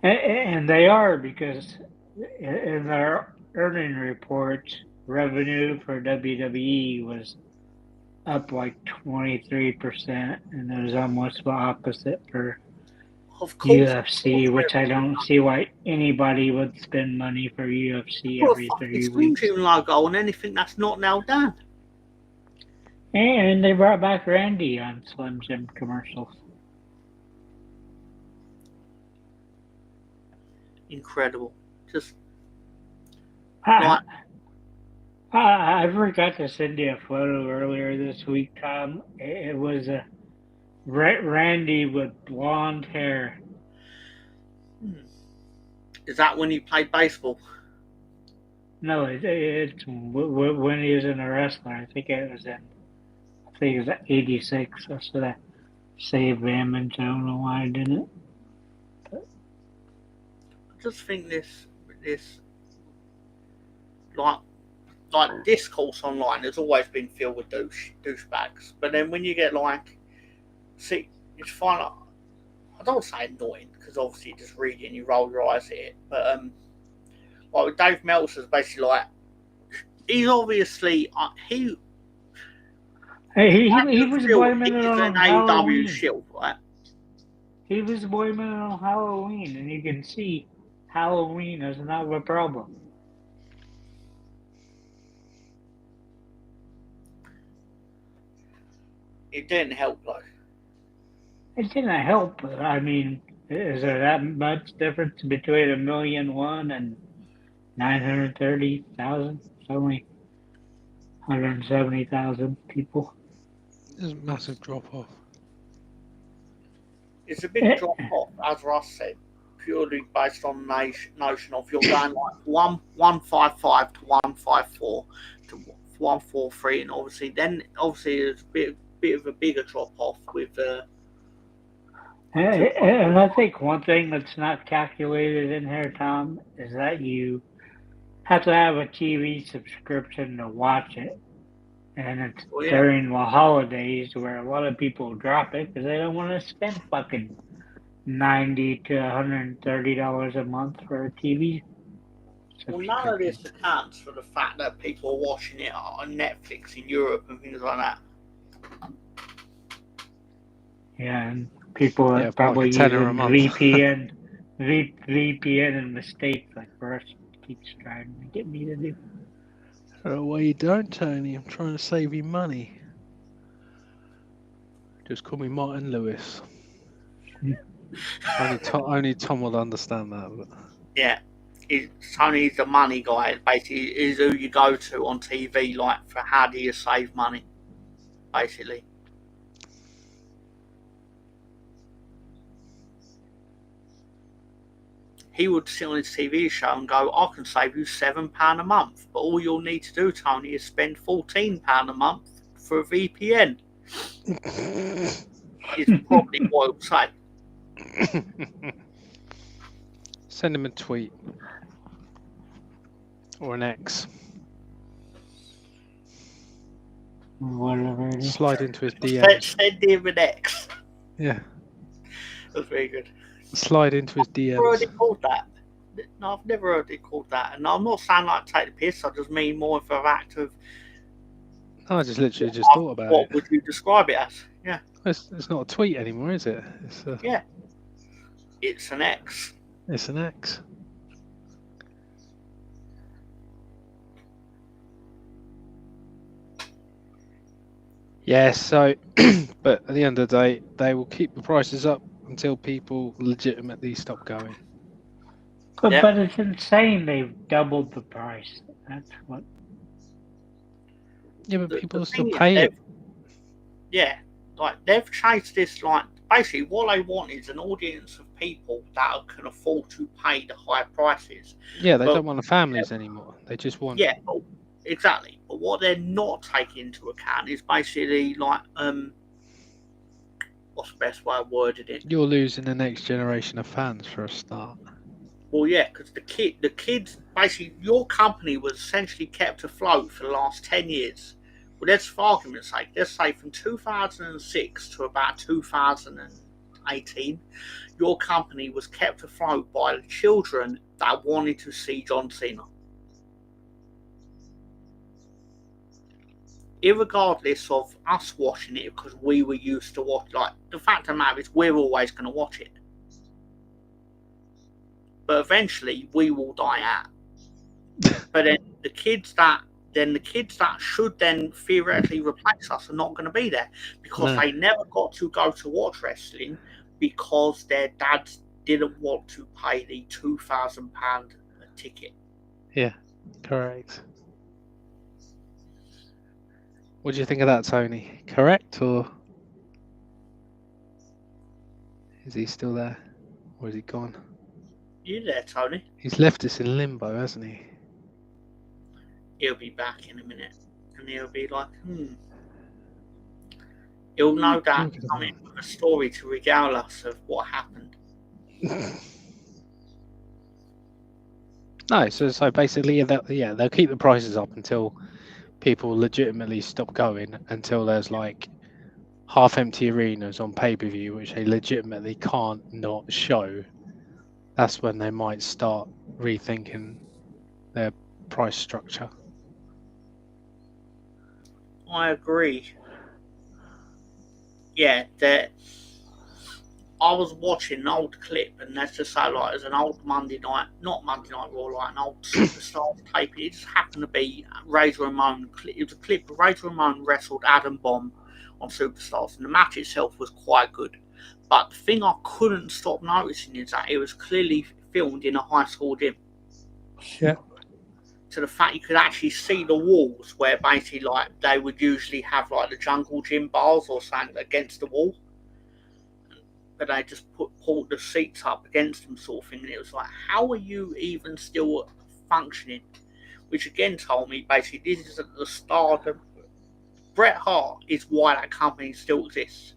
And they are, because in their earning reports, revenue for WWE was up like 23%, and it was almost the opposite for UFC, which I don't see why anybody would spend money for UFC every 3 weeks. Slim Jim logo on anything that's not nailed down. And they brought back Randy on Slim Jim commercials. Incredible. Just I forgot to send you a photo earlier this week, Tom. It was a Randy with blonde hair. Is that when he played baseball? No, it's when he was in a wrestler. I think it was '86. I should have saved him, and I don't know why I didn't. But I just think this like discourse online has always been filled with douchebags. But then when you get it's fine. I don't say annoying because obviously you just read it and you roll your eyes at it. But like with Dave Meltzer's basically like he's obviously he was blaming it on Halloween. Shield, right? He was blaming it on Halloween, and you can see Halloween is not a problem. It didn't help though. It didn't help, but I mean, is there that much difference between 1,000,001 and 930,000? It's only 170,000 people. There's a massive drop off. It's a big drop off, as Ross said, purely based on the notion of you're going like 155 to 154 to 143, and obviously there's a bit of a bigger drop off with. And I think one thing that's not calculated in here, Tom, is that you have to have a TV subscription to watch it. And it's during the holidays where a lot of people drop it because they don't want to spend fucking $90 to $130 a month for a TV. Well, none of this accounts for the fact that people are watching it on Netflix in Europe and things like that. Yeah, and people are probably using VPN in the States like Russ keeps trying to get me to do. Well, you don't, Tony. I'm trying to save you money. Just call me Martin Lewis. only Tom will understand that. But... Yeah, Tony's the money guy. Basically, is who you go to on TV, like for how do you save money, basically. he would sit on his TV show and go, I can save you £7 a month, but all you'll need to do, Tony, is spend £14 a month for a VPN. Is probably what I would say. Send him a tweet or an X. Whatever it is. Slide into his DMs. Send him an X. Yeah. That's very good. Slide into his I've never heard DMs. it called that. No, I've never heard it called that. And I'm not saying like take the piss, I just mean more of an act of I just literally just thought about what it. would you describe it as? Yeah. It's not a tweet anymore, is it? Yeah. It's an X. It's an X. Yeah, so, but at the end of the day, they will keep the prices up until people legitimately stop going. But it's insane they've doubled the price. That's what. Yeah, but people will still thing is, pay it. Yeah, like they've changed this. Like basically, what they want is an audience of people that can afford to pay the high prices. Yeah, they don't want the families anymore. They just want. Yeah, exactly. But what they're not taking into account is basically like what's the best way of wording it? You're losing the next generation of fans for a start. Well, yeah, because the kids, basically, your company was essentially kept afloat for the last 10 years. Well, let's, for argument's sake, let's say from 2006 to about 2018, your company was kept afloat by the children that wanted to see John Cena. Irregardless of us watching it, because we were used to watch, like, the fact of the matter is we're always going to watch it. But eventually we will die out. But then the kids that should then theoretically replace us are not going to be there because they never got to go to watch wrestling because their dads didn't want to pay the £2,000 a ticket. Yeah, correct. What do you think of that, Tony? Correct, or is he still there, or is he gone? You there, Tony? He's left us in limbo, hasn't he? He'll be back in a minute, and he'll be like, He'll no doubt come in with a story to regale us of what happened. No, so basically, they'll keep the prices up until people legitimately stop going, until there's like half-empty arenas on pay-per-view, which they legitimately can't not show. That's when they might start rethinking their price structure. I agree. Yeah, I was watching an old clip, and let's just say, like, there's an old not Monday Night Raw, like an old Superstars tape. It just happened to be Razor Ramon. It was a clip of Razor Ramon wrestled Adam Bomb on Superstars, and the match itself was quite good. But the thing I couldn't stop noticing is that it was clearly filmed in a high school gym. Yeah. To the fact you could actually see the walls where basically like they would usually have like the jungle gym bars or something against the wall. But they just pulled the seats up against them sort of thing. And it was like, how are you even still functioning? Which again told me basically this is at the start of Bret Hart is why that company still exists.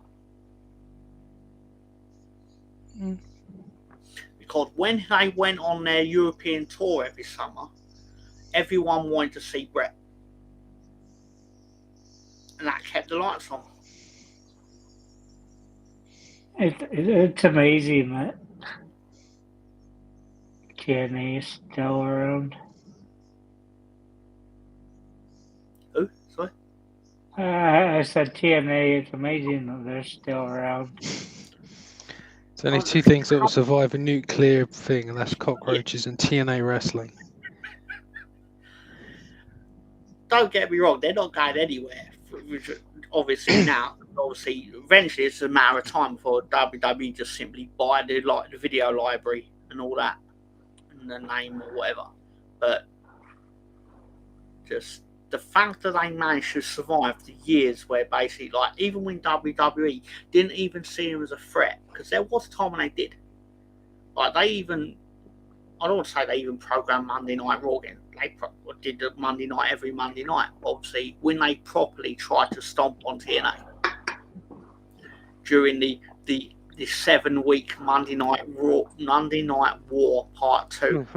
Because when they went on their European tour every summer, everyone wanted to see Bret. And that kept the lights on. It's amazing that TNA is still around. Who? Sorry? I said TNA, it's amazing that they're still around. There's only two things that will survive a nuclear thing, and that's cockroaches and TNA wrestling. Don't get me wrong, they're not going anywhere. Obviously now, eventually it's a matter of time before WWE just simply buy the video library and all that, and the name or whatever. But just the fact that they managed to survive the years where basically, like, even when WWE didn't even see him as a threat, because there was a time when they did. Like, they even I don't want to say they even programmed Monday Night Raw again. They did the Monday night every Monday night. Obviously, when they properly tried to stomp on TNA during the 7-week Monday Night War Part 2.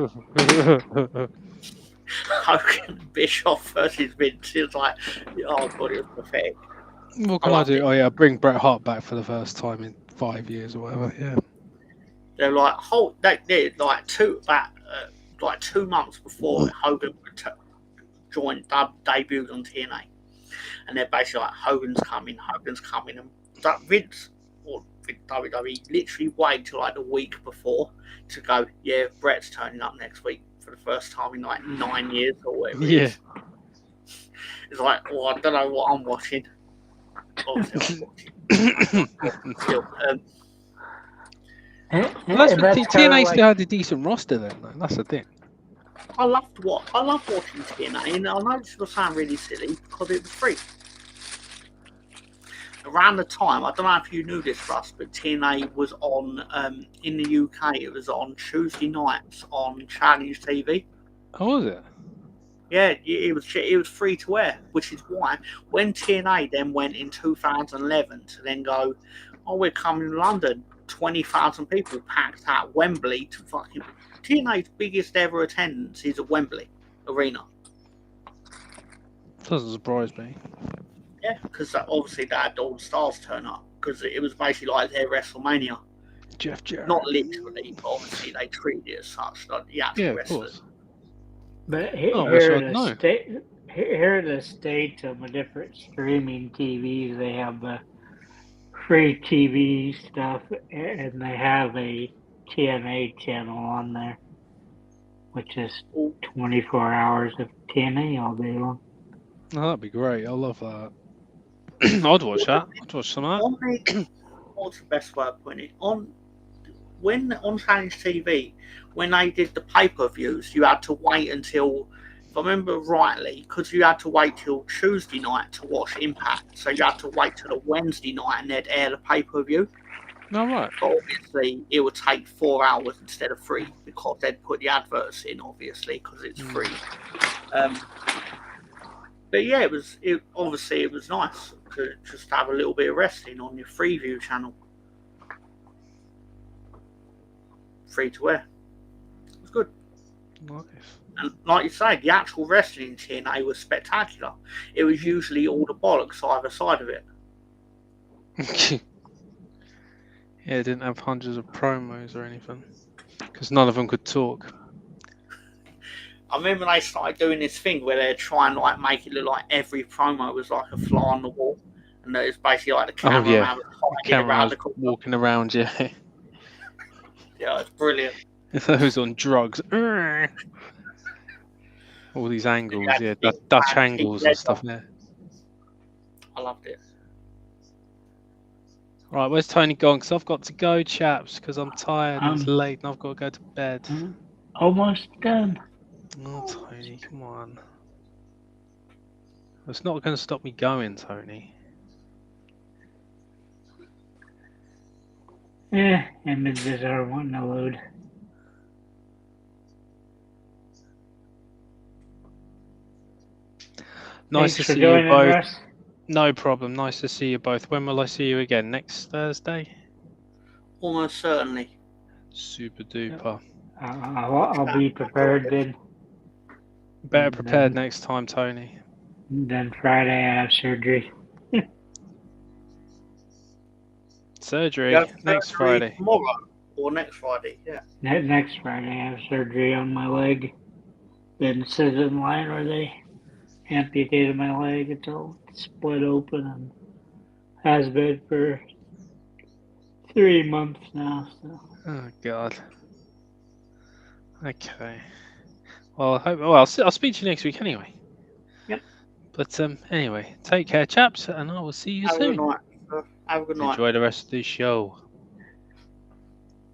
Hogan Bischoff versus Vince. It was like, oh god, it was pathetic. What can I do? Oh yeah, bring Bret Hart back for the first time in 5 years or whatever. Yeah. They're like, they did like 2 months before Hogan debuted on TNA, and they're basically like, Hogan's coming, and that Vince or WWE literally waited till like the week before to go, yeah, Bret's turning up next week for the first time in like 9 years or whatever. Yeah. It's like, well, I don't know what I'm watching. Obviously, I'm watching. Still, TNA still had a decent roster then, though. That's the thing. I loved watching TNA, and I know this will sound really silly because it was free. Around the time, I don't know if you knew this, Russ, but TNA was on in the UK. It was on Tuesday nights on Challenge TV. Oh, was it? Yeah, it was free to air, which is why when TNA then went in 2011 to then go, oh, we're coming to London, 20,000 people packed out Wembley to fucking TNA's biggest ever attendance is at Wembley Arena. Doesn't surprise me. Yeah, because obviously they had all the stars turn up because it was basically like their WrestleMania. Jeff Jarrett. Not literally, but obviously they treated it as such. Like the actual wrestlers. But here in the States on the different streaming TVs, they have the free TV stuff, and they have a TNA channel on there, which is 24 hours of TNA all day long. Oh, that'd be great. I love that. I'd watch that. I'd watch some of that. What's the best way of putting it? On Challenge TV, when they did the pay-per-views, you had to wait until, if I remember rightly, because you had to wait till Tuesday night to watch Impact, so you had to wait till the Wednesday night and they'd air the pay-per-view. No, right. But obviously, it would take 4 hours instead of 3 because they'd put the adverts in, obviously, because it's free. But yeah, it was nice to just have a little bit of wrestling on your Freeview channel. Free to air. It was good. Nice. And like you say, the actual wrestling in TNA was spectacular. It was usually all the bollocks either side of it. Yeah, it didn't have hundreds of promos or anything because none of them could talk. I remember they started doing this thing where they'd try and like make it look like every promo was like a fly on the wall, and it was basically like the camera was walking around. Yeah. Yeah, it's brilliant. Those on drugs. All these angles, Dutch angles and stuff there. I loved it. Right, where's Tony gone? Because I've got to go, chaps, because I'm tired and it's late and I've got to go to bed. Almost done. Oh, Tony, come on. It's not going to stop me going, Tony. Yeah, images are wanting to load. Nice Thanks to for see you both. Russ. No problem. Nice to see you both. When will I see you again? Next Thursday? Almost certainly. Super duper. I'll be prepared then. Better prepared next time, Tony. Then Friday I have surgery. Surgery next Friday. Tomorrow or next Friday, yeah. Next Friday I have surgery on my leg. The incision line where they amputated my leg. It's all split open and has been for 3 months now. So. Oh God. Okay. Well, I'll speak to you next week anyway. Yep. But anyway, take care, chaps, and I will see you soon. Have a good night. Enjoy the rest of the show.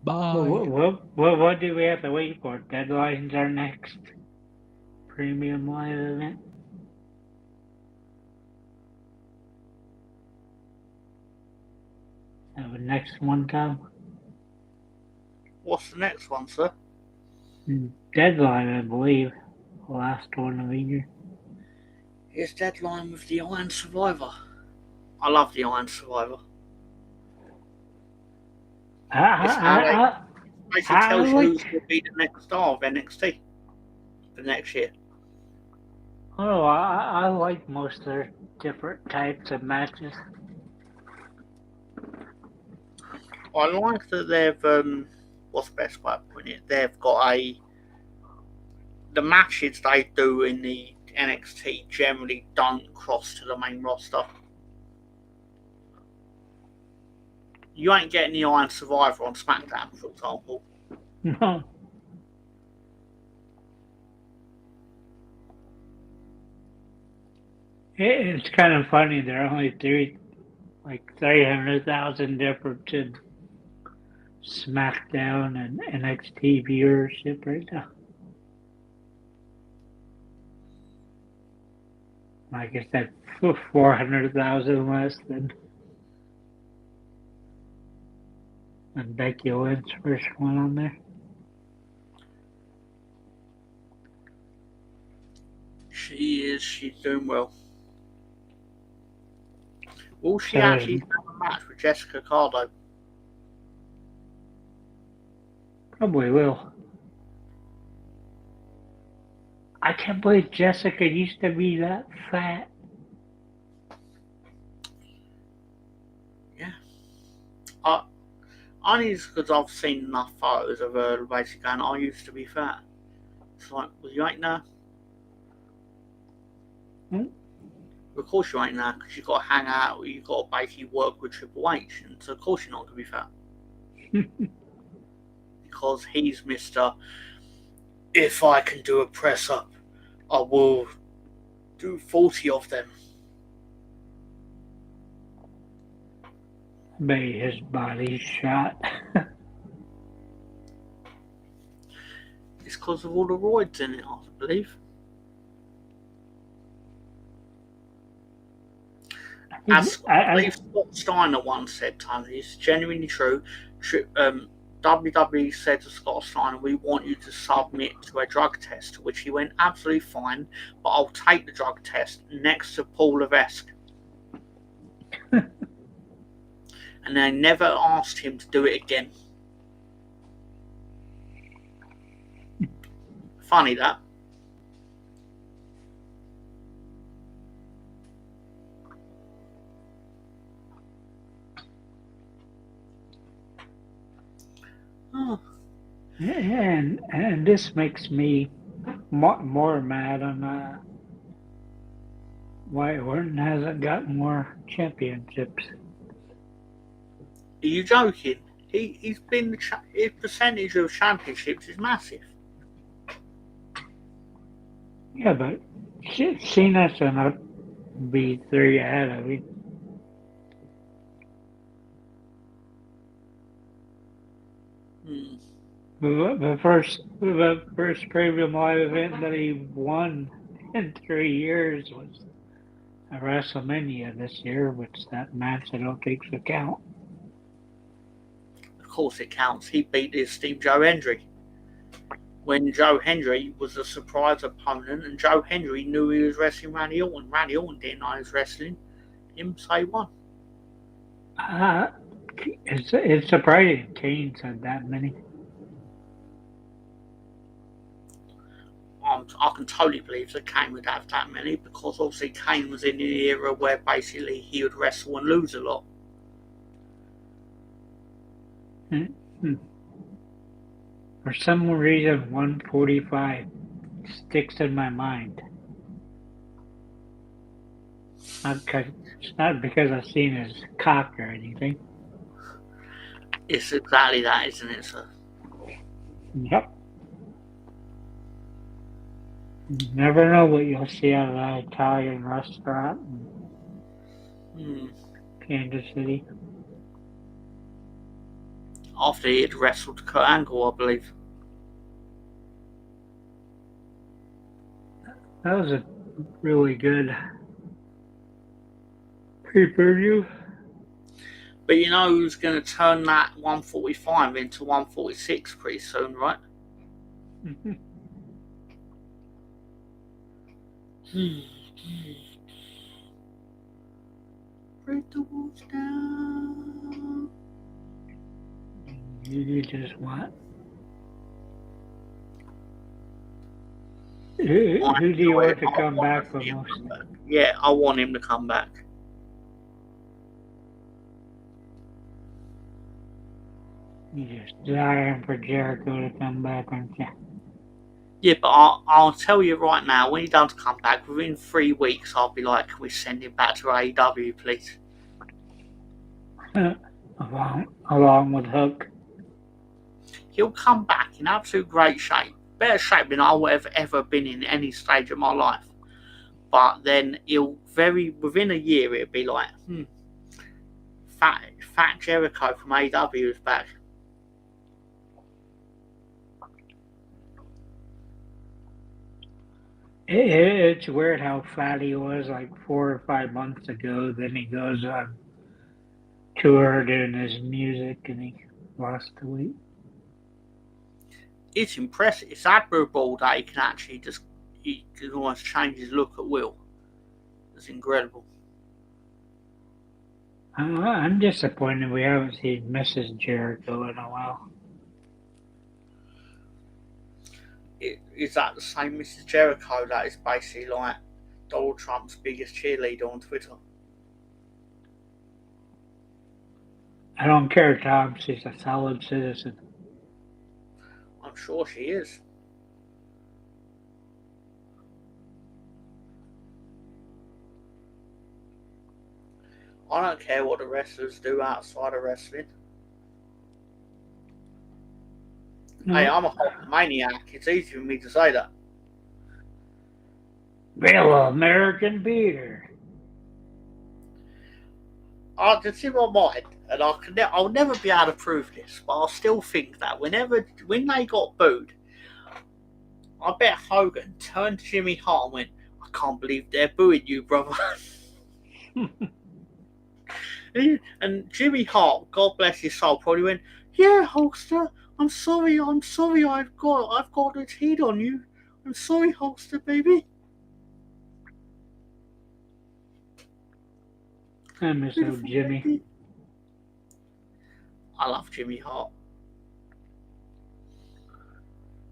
Bye. What do we have to wait for? Deadline's our next premium live event. The next one, Tom? What's the next one, sir? Deadline, I believe. The last one of the year. His deadline with the Iron Survivor. I love the Iron Survivor. It's how they basically tells you who's going to be the next star of NXT for next year. Oh, I like most of their different types of matches. I like that they've what's the best way of putting it? They've got the matches they do in the NXT generally don't cross to the main roster. You ain't getting the Iron Survivor on SmackDown, for example. No. It's kind of funny. There are only 300,000 difference in SmackDown and NXT viewership right now. Like I said, 400,000 less than Becky Lynch's first one on there. She's doing well. Will she actually have a match with Jessica Cardo? Probably will. I can't believe Jessica used to be that fat. Yeah. Only because I've seen enough photos of her basically going, I used to be fat. It's like, well, you ain't now. Of course you ain't now, because you've got to hang out, you've got to basically work with Triple H, and so of course you're not going to be fat. Because he's Mr. If I can do a press up, I will do 40 of them. Made his body shot. It's because of all the roids in it, I believe. As I believe Scott Steiner once said, Tony, it's genuinely true. WWE said to Scott Steiner, we want you to submit to a drug test, to which he went, absolutely fine, but I'll take the drug test next to Paul Levesque. And they never asked him to do it again. Funny that. Oh. And this makes me more mad on why Orton hasn't gotten more championships. Are you joking? He's been his percentage of championships is massive. Yeah, but Cena's gonna be 3 ahead of him. The first premium live event that he won in 3 years was at WrestleMania this year, which that match I don't think should count. Of course it counts. He beat his Steve Joe Hendry. When Joe Hendry was a surprise opponent, and Joe Hendry knew he was wrestling Randy Orton. Randy Orton didn't know he was wrestling him, so he won. It's surprising Kane's had that many. I can totally believe that Kane would have that many, because obviously Kane was in the era where basically he would wrestle and lose a lot. For some reason, 145 sticks in my mind. It's not because I've seen his cock or anything. It's exactly that, isn't it, sir? Yep. You never know what you'll see out of that Italian restaurant in Kansas City. After he had wrestled Kurt Angle, I believe. That was a really good pay-per-view. But you know who's going to turn that 145 into 146 pretty soon, right? Break the walls down. You just what? Who do you want to come back the most? Yeah, I want him to come back. You just dying for Jericho to come back, aren't you? Yeah, but I'll tell you right now, when he does come back, within 3 weeks, I'll be like, can we send him back to AEW, please? Along with Hook. He'll come back in absolute great shape. Better shape than I've ever been in any stage of my life. But then within a year, it'll be like, Fat Jericho from AEW is back. It's weird how fat he was like 4 or 5 months ago. Then he goes on tour doing his music and he lost the weight. It's impressive. It's admirable that he can actually he can almost change his look at will. It's incredible. I'm disappointed we haven't seen Mrs. Jericho in a while. Is that the same Mrs. Jericho that is basically like Donald Trump's biggest cheerleader on Twitter? I don't care, Tom. She's a solid citizen. I'm sure she is. I don't care what the wrestlers do outside of wrestling. No. Hey, I'm a Hulkamaniac. It's easy for me to say that. Real American beer. It's in my mind, and I'll never be able to prove this, but I still think that when they got booed, I bet Hogan turned to Jimmy Hart and went, "I can't believe they're booing you, brother." And Jimmy Hart, God bless his soul, probably went, "Yeah, Hulkster, I'm sorry, I've got a heat on you. I'm sorry, Hulkster, baby." I miss old Jimmy. I love Jimmy Hart.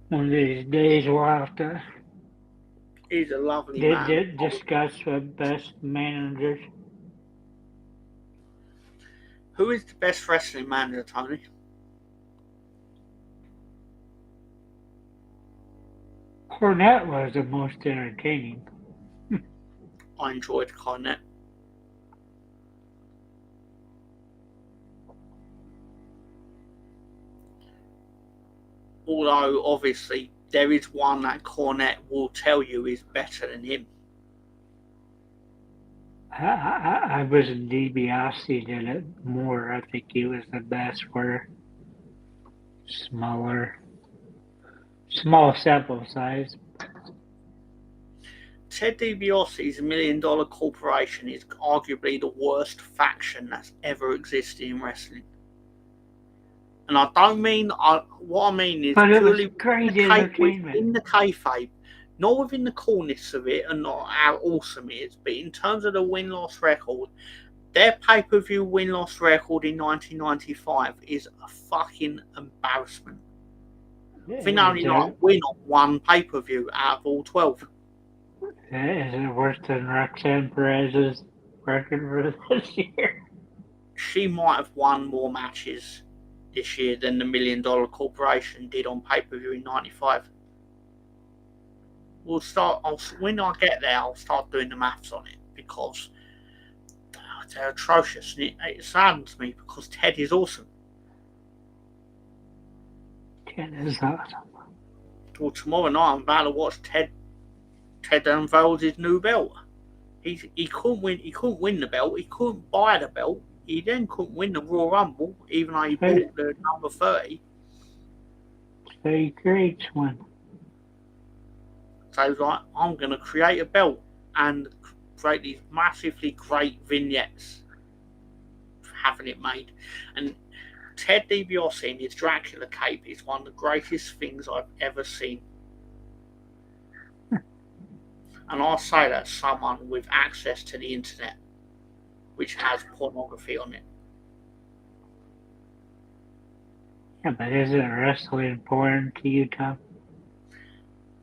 One of these days we'll have to He's a lovely man. discuss the best managers. Who is the best wrestling manager, Tony? Cornette was the most entertaining. I enjoyed Cornette. Although, obviously, there is one that Cornette will tell you is better than him. I was in DiBiase did it more. I think he was the best for small sample size. Ted DiBiase's $1 Million Corporation is arguably the worst faction that's ever existed in wrestling. And I don't mean, what I mean is But purely it was great entertainment. in the kayfabe, not within the coolness of it and not how awesome it is, but in terms of the win-loss record, their pay-per-view win-loss record in 1995 is a fucking embarrassment. I think only win on one pay-per-view out of all 12. Is it worse than Roxanne Perez's record for this year? She might have won more matches this year than the $1 Million Corporation did on pay-per-view in 95. When I get there, I'll start doing the maths on it because they're atrocious, and it saddens me because Ted is awesome. Ted is awesome. Well, tomorrow night I'm about to watch Ted unveils his new belt. He couldn't win. He couldn't win the belt. He couldn't buy the belt. He then couldn't win the Royal Rumble, even though he bought the number 30. So he creates one. So he's like, I'm going to create a belt and create these massively great vignettes for having it made. And Ted DiBiase in his Dracula cape is one of the greatest things I've ever seen. And I say that as someone with access to the internet, which has pornography on it. Yeah, but isn't wrestling important to you, Tom?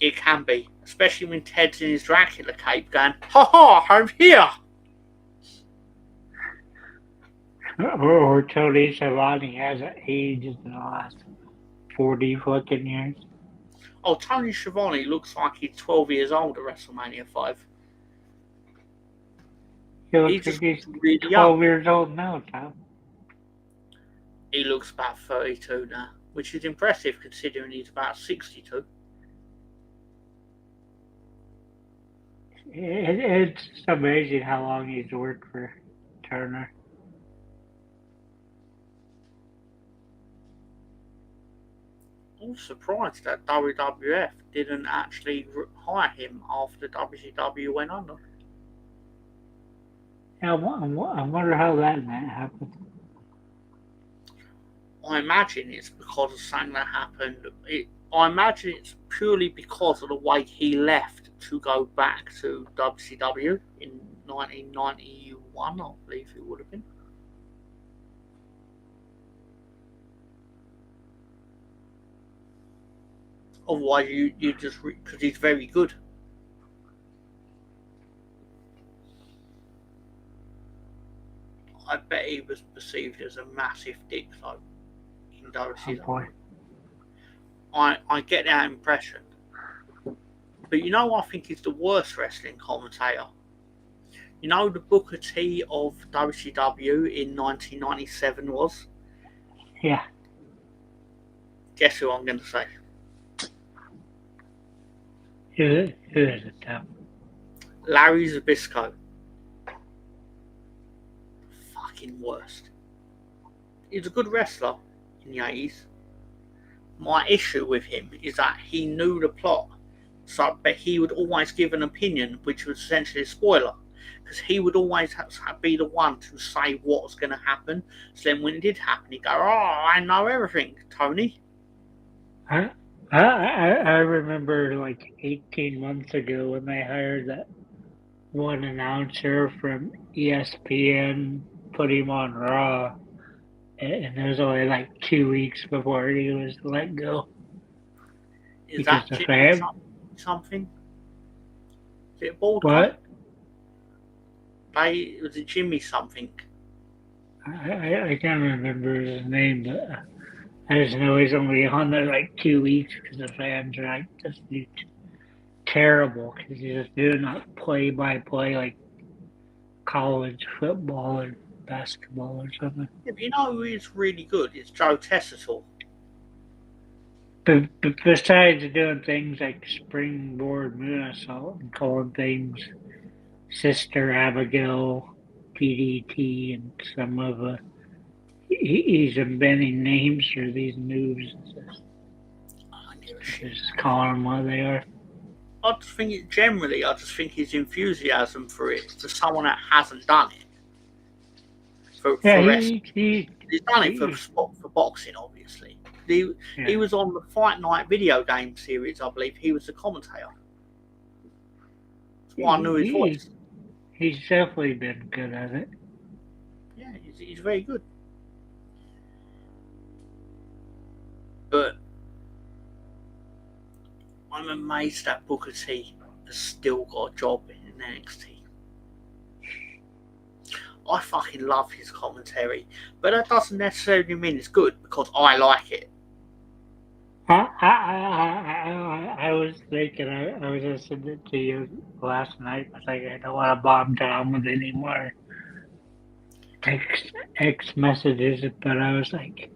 It can be, especially when Ted's in his Dracula cape going, "Ha ha, I'm here!" Or Tony Schiavone hasn't aged in the last 40 fucking years. Oh, Tony Schiavone looks like he's 12 years old at WrestleMania 5. He looks He's like he's really 12 young. years old now, Tom. He looks about 32 now, which is impressive considering he's about 62. It's amazing how long he's worked for Turner. I'm surprised that WWF didn't actually hire him after WCW went under. Yeah, I wonder how that happened. I imagine it's because of something that happened. I imagine it's purely because of the way he left to go back to WCW in 1991, I believe it would have been. Otherwise, you just because he's very good. I bet he was perceived as a massive dick though in WCW. Oh boy. I get that impression. But you know, I think he's the worst wrestling commentator. You know, the Booker T of WCW in 1997 was? Yeah. Guess who I'm going to say? Who is it, Tom? Larry Zbyszko. Fucking worst. He's a good wrestler in the 80s. My issue with him is that he knew the plot, but he would always give an opinion which was essentially a spoiler, because he would always be the one to say what was going to happen. So then when it did happen, he'd go, "Oh, I know everything, Tony." I remember like 18 months ago when they hired that one announcer from ESPN, put him on Raw, and it was only like 2 weeks before he was let go. Is that something? Is it a bald What? Was it Jimmy something? I can't remember his name, but I just know he's only on there like 2 weeks because the fans are like, this dude's terrible because he's just doing like play-by-play like college football or basketball or something. Yeah, but you know who is really good? It's Joe Tessitore. But besides doing things like springboard moonsault and calling things Sister Abigail, PDT, and some of the he's inventing names for these moves. Just calling them what they are. I just think I just think his enthusiasm for it, for someone that hasn't done it, for wrestling. He's done it for boxing, obviously. He was on the Fight Night video game series, I believe. He was the commentator. That's why I knew his voice. He's definitely been good at it. Yeah, he's very good. But I'm amazed that Booker T has still got a job in NXT. I fucking love his commentary, but that doesn't necessarily mean it's good because I like it. I was thinking, I was listening to you last night. I was like, I don't want to bomb Tom with any more text messages, but I was like,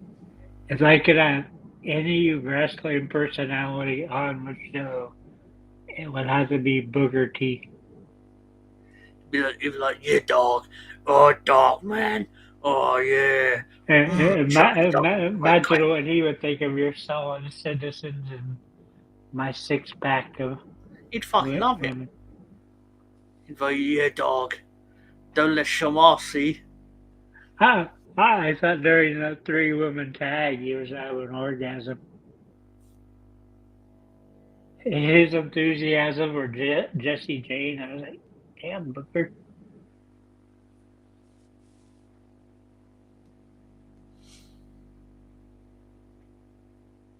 if I could have any wrestling personality on the show, it would have to be Booker T. It'd be like, yeah, dog. Oh, dog, man. Oh, yeah. Imagine what he would think of your solid citizens and my six-pack of... He'd fucking love it. He'd be like, yeah, dog. Don't let Shamar see. I thought during the 3-woman tag he was having an orgasm. His enthusiasm for Jesse Jane, I was like, damn, Booker.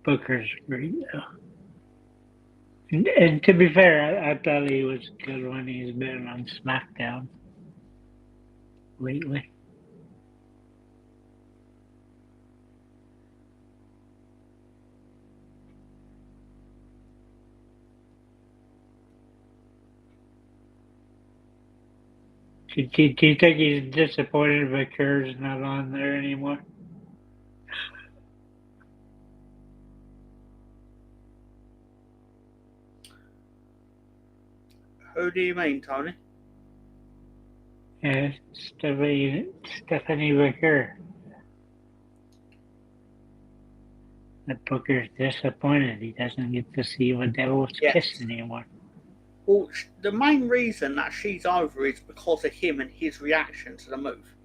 Booker's great, though. And to be fair, I thought he was good when he's been on SmackDown lately. Do you think he's disappointed Vickers not on there anymore? Who do you mean, Tony? Yeah, Stephanie Vicker. That Booker's disappointed he doesn't get to see the Devil's Kiss anymore. Well, the main reason that she's over is because of him and his reaction to the move.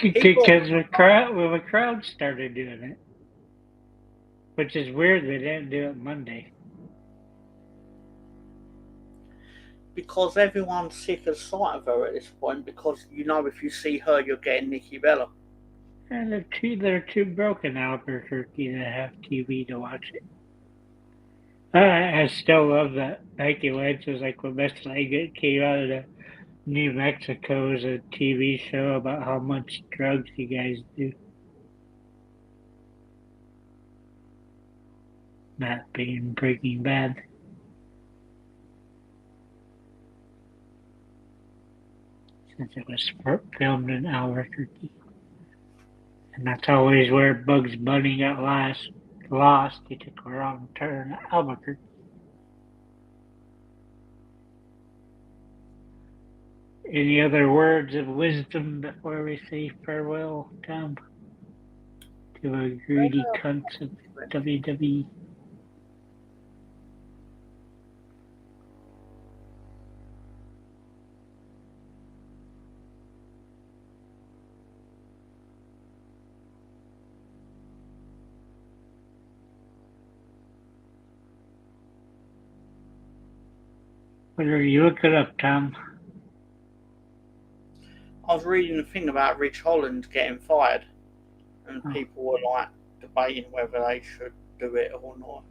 Because the crowd started doing it. Which is weird they didn't do it Monday. Because everyone's sick of sight of her at this point, because you know if you see her, you're getting Nikki Bella. And they're too broken Albuquerque to have TV to watch it. I still love that Becky Lynch was like the best thing that came out of the New Mexico is a TV show about how much drugs you guys do. Not being Breaking Bad. Since it was filmed in Albuquerque. And that's always where Bugs Bunny got lost. He took a wrong turn at Albuquerque. Any other words of wisdom before we say farewell, Tom? To a greedy cunts of WWE. What are you looking up, Tom? I was reading a thing about Rich Holland getting fired, and people were like debating whether they should do it or not.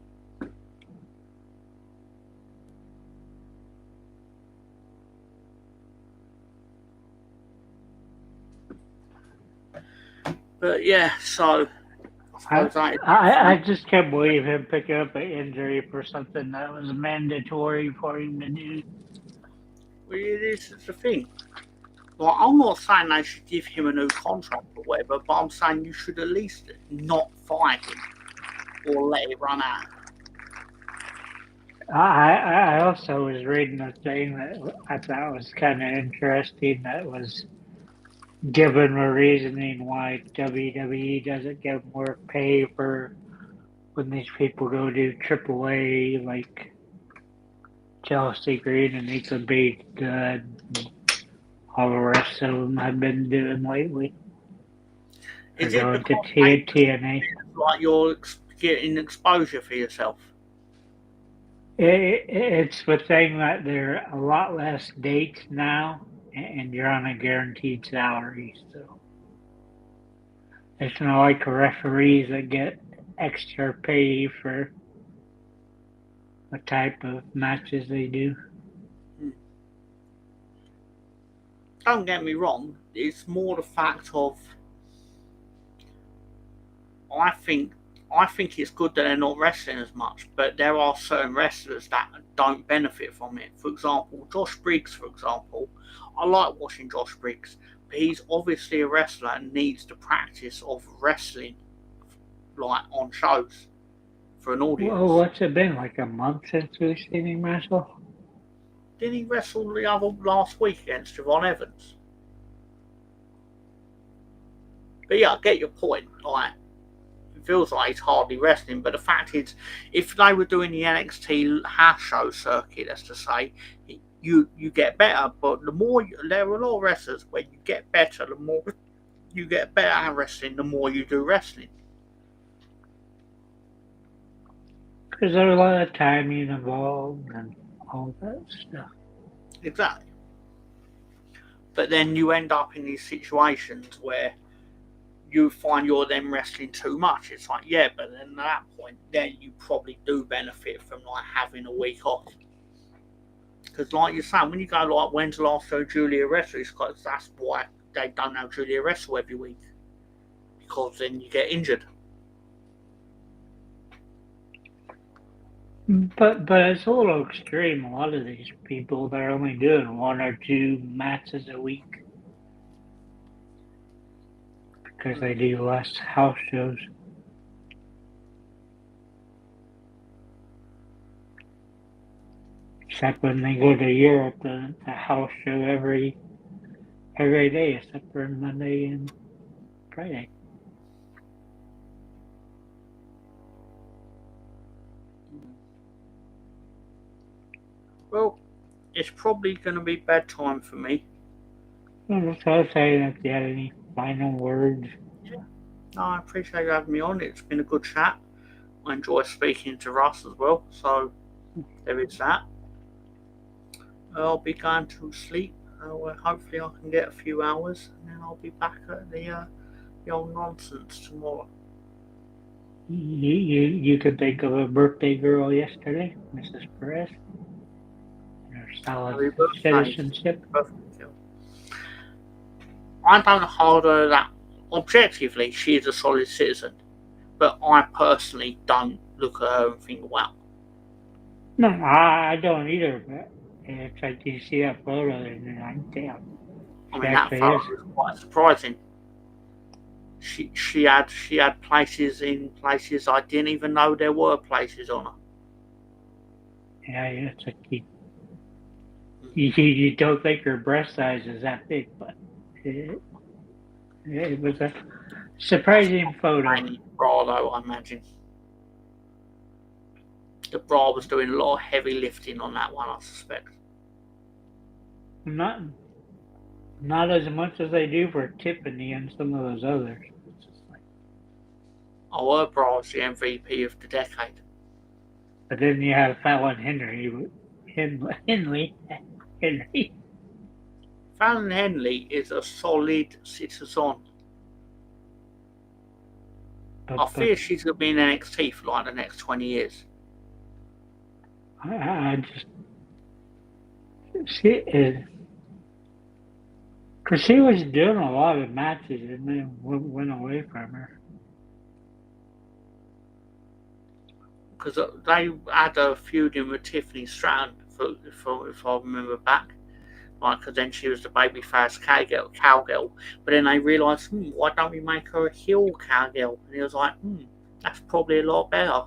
But yeah, so I just can't believe him picking up an injury for something that was mandatory for him to do. Well, this is the thing. Well, I'm not saying they should give him a new contract or whatever, but I'm saying you should at least not fire him or let it run out. I also was reading a thing that I thought was kind of interesting that was given a reasoning why WWE doesn't get more pay for when these people go do AAA, like Chelsea Green and Nika Big Good. All the rest of them have been doing lately. Is it going because to TNA? Like you're getting exposure for yourself? It's the thing that there are a lot less dates now, and you're on a guaranteed salary. So it's not like referees that get extra pay for the type of matches they do. Don't get me wrong, it's more the fact of I think it's good that they're not wrestling as much, but there are certain wrestlers that don't benefit from it. For example, Josh Briggs, for example. I like watching Josh Briggs, but he's obviously a wrestler and needs the practice of wrestling like on shows for an audience. Well, what's it been, like a month since we've seen him wrestle? Didn't he wrestle last week against Javon Evans? But yeah, I get your point. Like, it feels like he's hardly wrestling, but the fact is, if they were doing the NXT house show circuit, as to say, you get better. But the more there are a lot of wrestlers where you get better, the more you get better at wrestling the more you do wrestling. Because there's a lot of timing involved and all that stuff. Exactly. But then you end up in these situations where you find you're then wrestling too much. It's like, yeah, but then at that point, then you probably do benefit from like having a week off. Because like you're saying, when you go like, when's the last show Julia wrestled? It's because that's why they don't have Julia wrestle every week. Because then you get injured. But it's a little extreme. A lot of these people, they're only doing 1 or 2 matches a week. Because they do less house shows. Except when they go to Europe, the house show every day, except for Monday and Friday. Well, it's probably going to be bedtime for me. Well, that's what I was saying. If you had any final words. No, I appreciate you having me on. It's been a good chat. I enjoy speaking to Russ as well. So there is that. I'll be going to sleep. Hopefully I can get a few hours, and then I'll be back at the old nonsense tomorrow. You could think of a birthday girl yesterday, Mrs. Perez. Her solid citizenship. I don't hold her that. Objectively, she is a solid citizen, but I personally don't look at her and think, wow. No, I don't either, but it's like you see that photo and you're like, damn. I mean, that photo was quite surprising. She had places in places I didn't even know there were places on her. Yeah, it's like you don't think her breast size is that big, but it was a surprising photo. Bra, though, I imagine. The bra was doing a lot of heavy lifting on that one, I suspect. Not as much as they do for Tiffany and some of those others. Oh, her bra was the MVP of the decade. But then you have Fallon Henley. Fallon Henley is a solid citizen. I fear she's going to be in NXT for like the next 20 years. She is. Because she was doing a lot of matches and then went away from her. Because they had a feuding with Tiffany Stratton, if I remember back. Like, because then she was the babyface cowgirl. But then they realised, why don't we make her a heel cowgirl? And he was like, that's probably a lot better.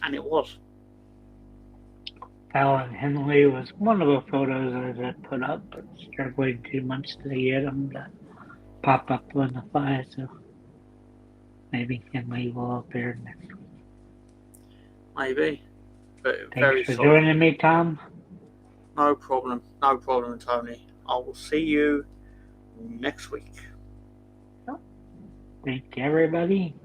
And it was. Fallon Henley was one of the photos I put up, but struggling too much to get them to pop up on the fire, so maybe Henley will appear next week. Maybe. But thanks for joining me, Tom. No problem, Tony. I will see you next week. Thank you, everybody.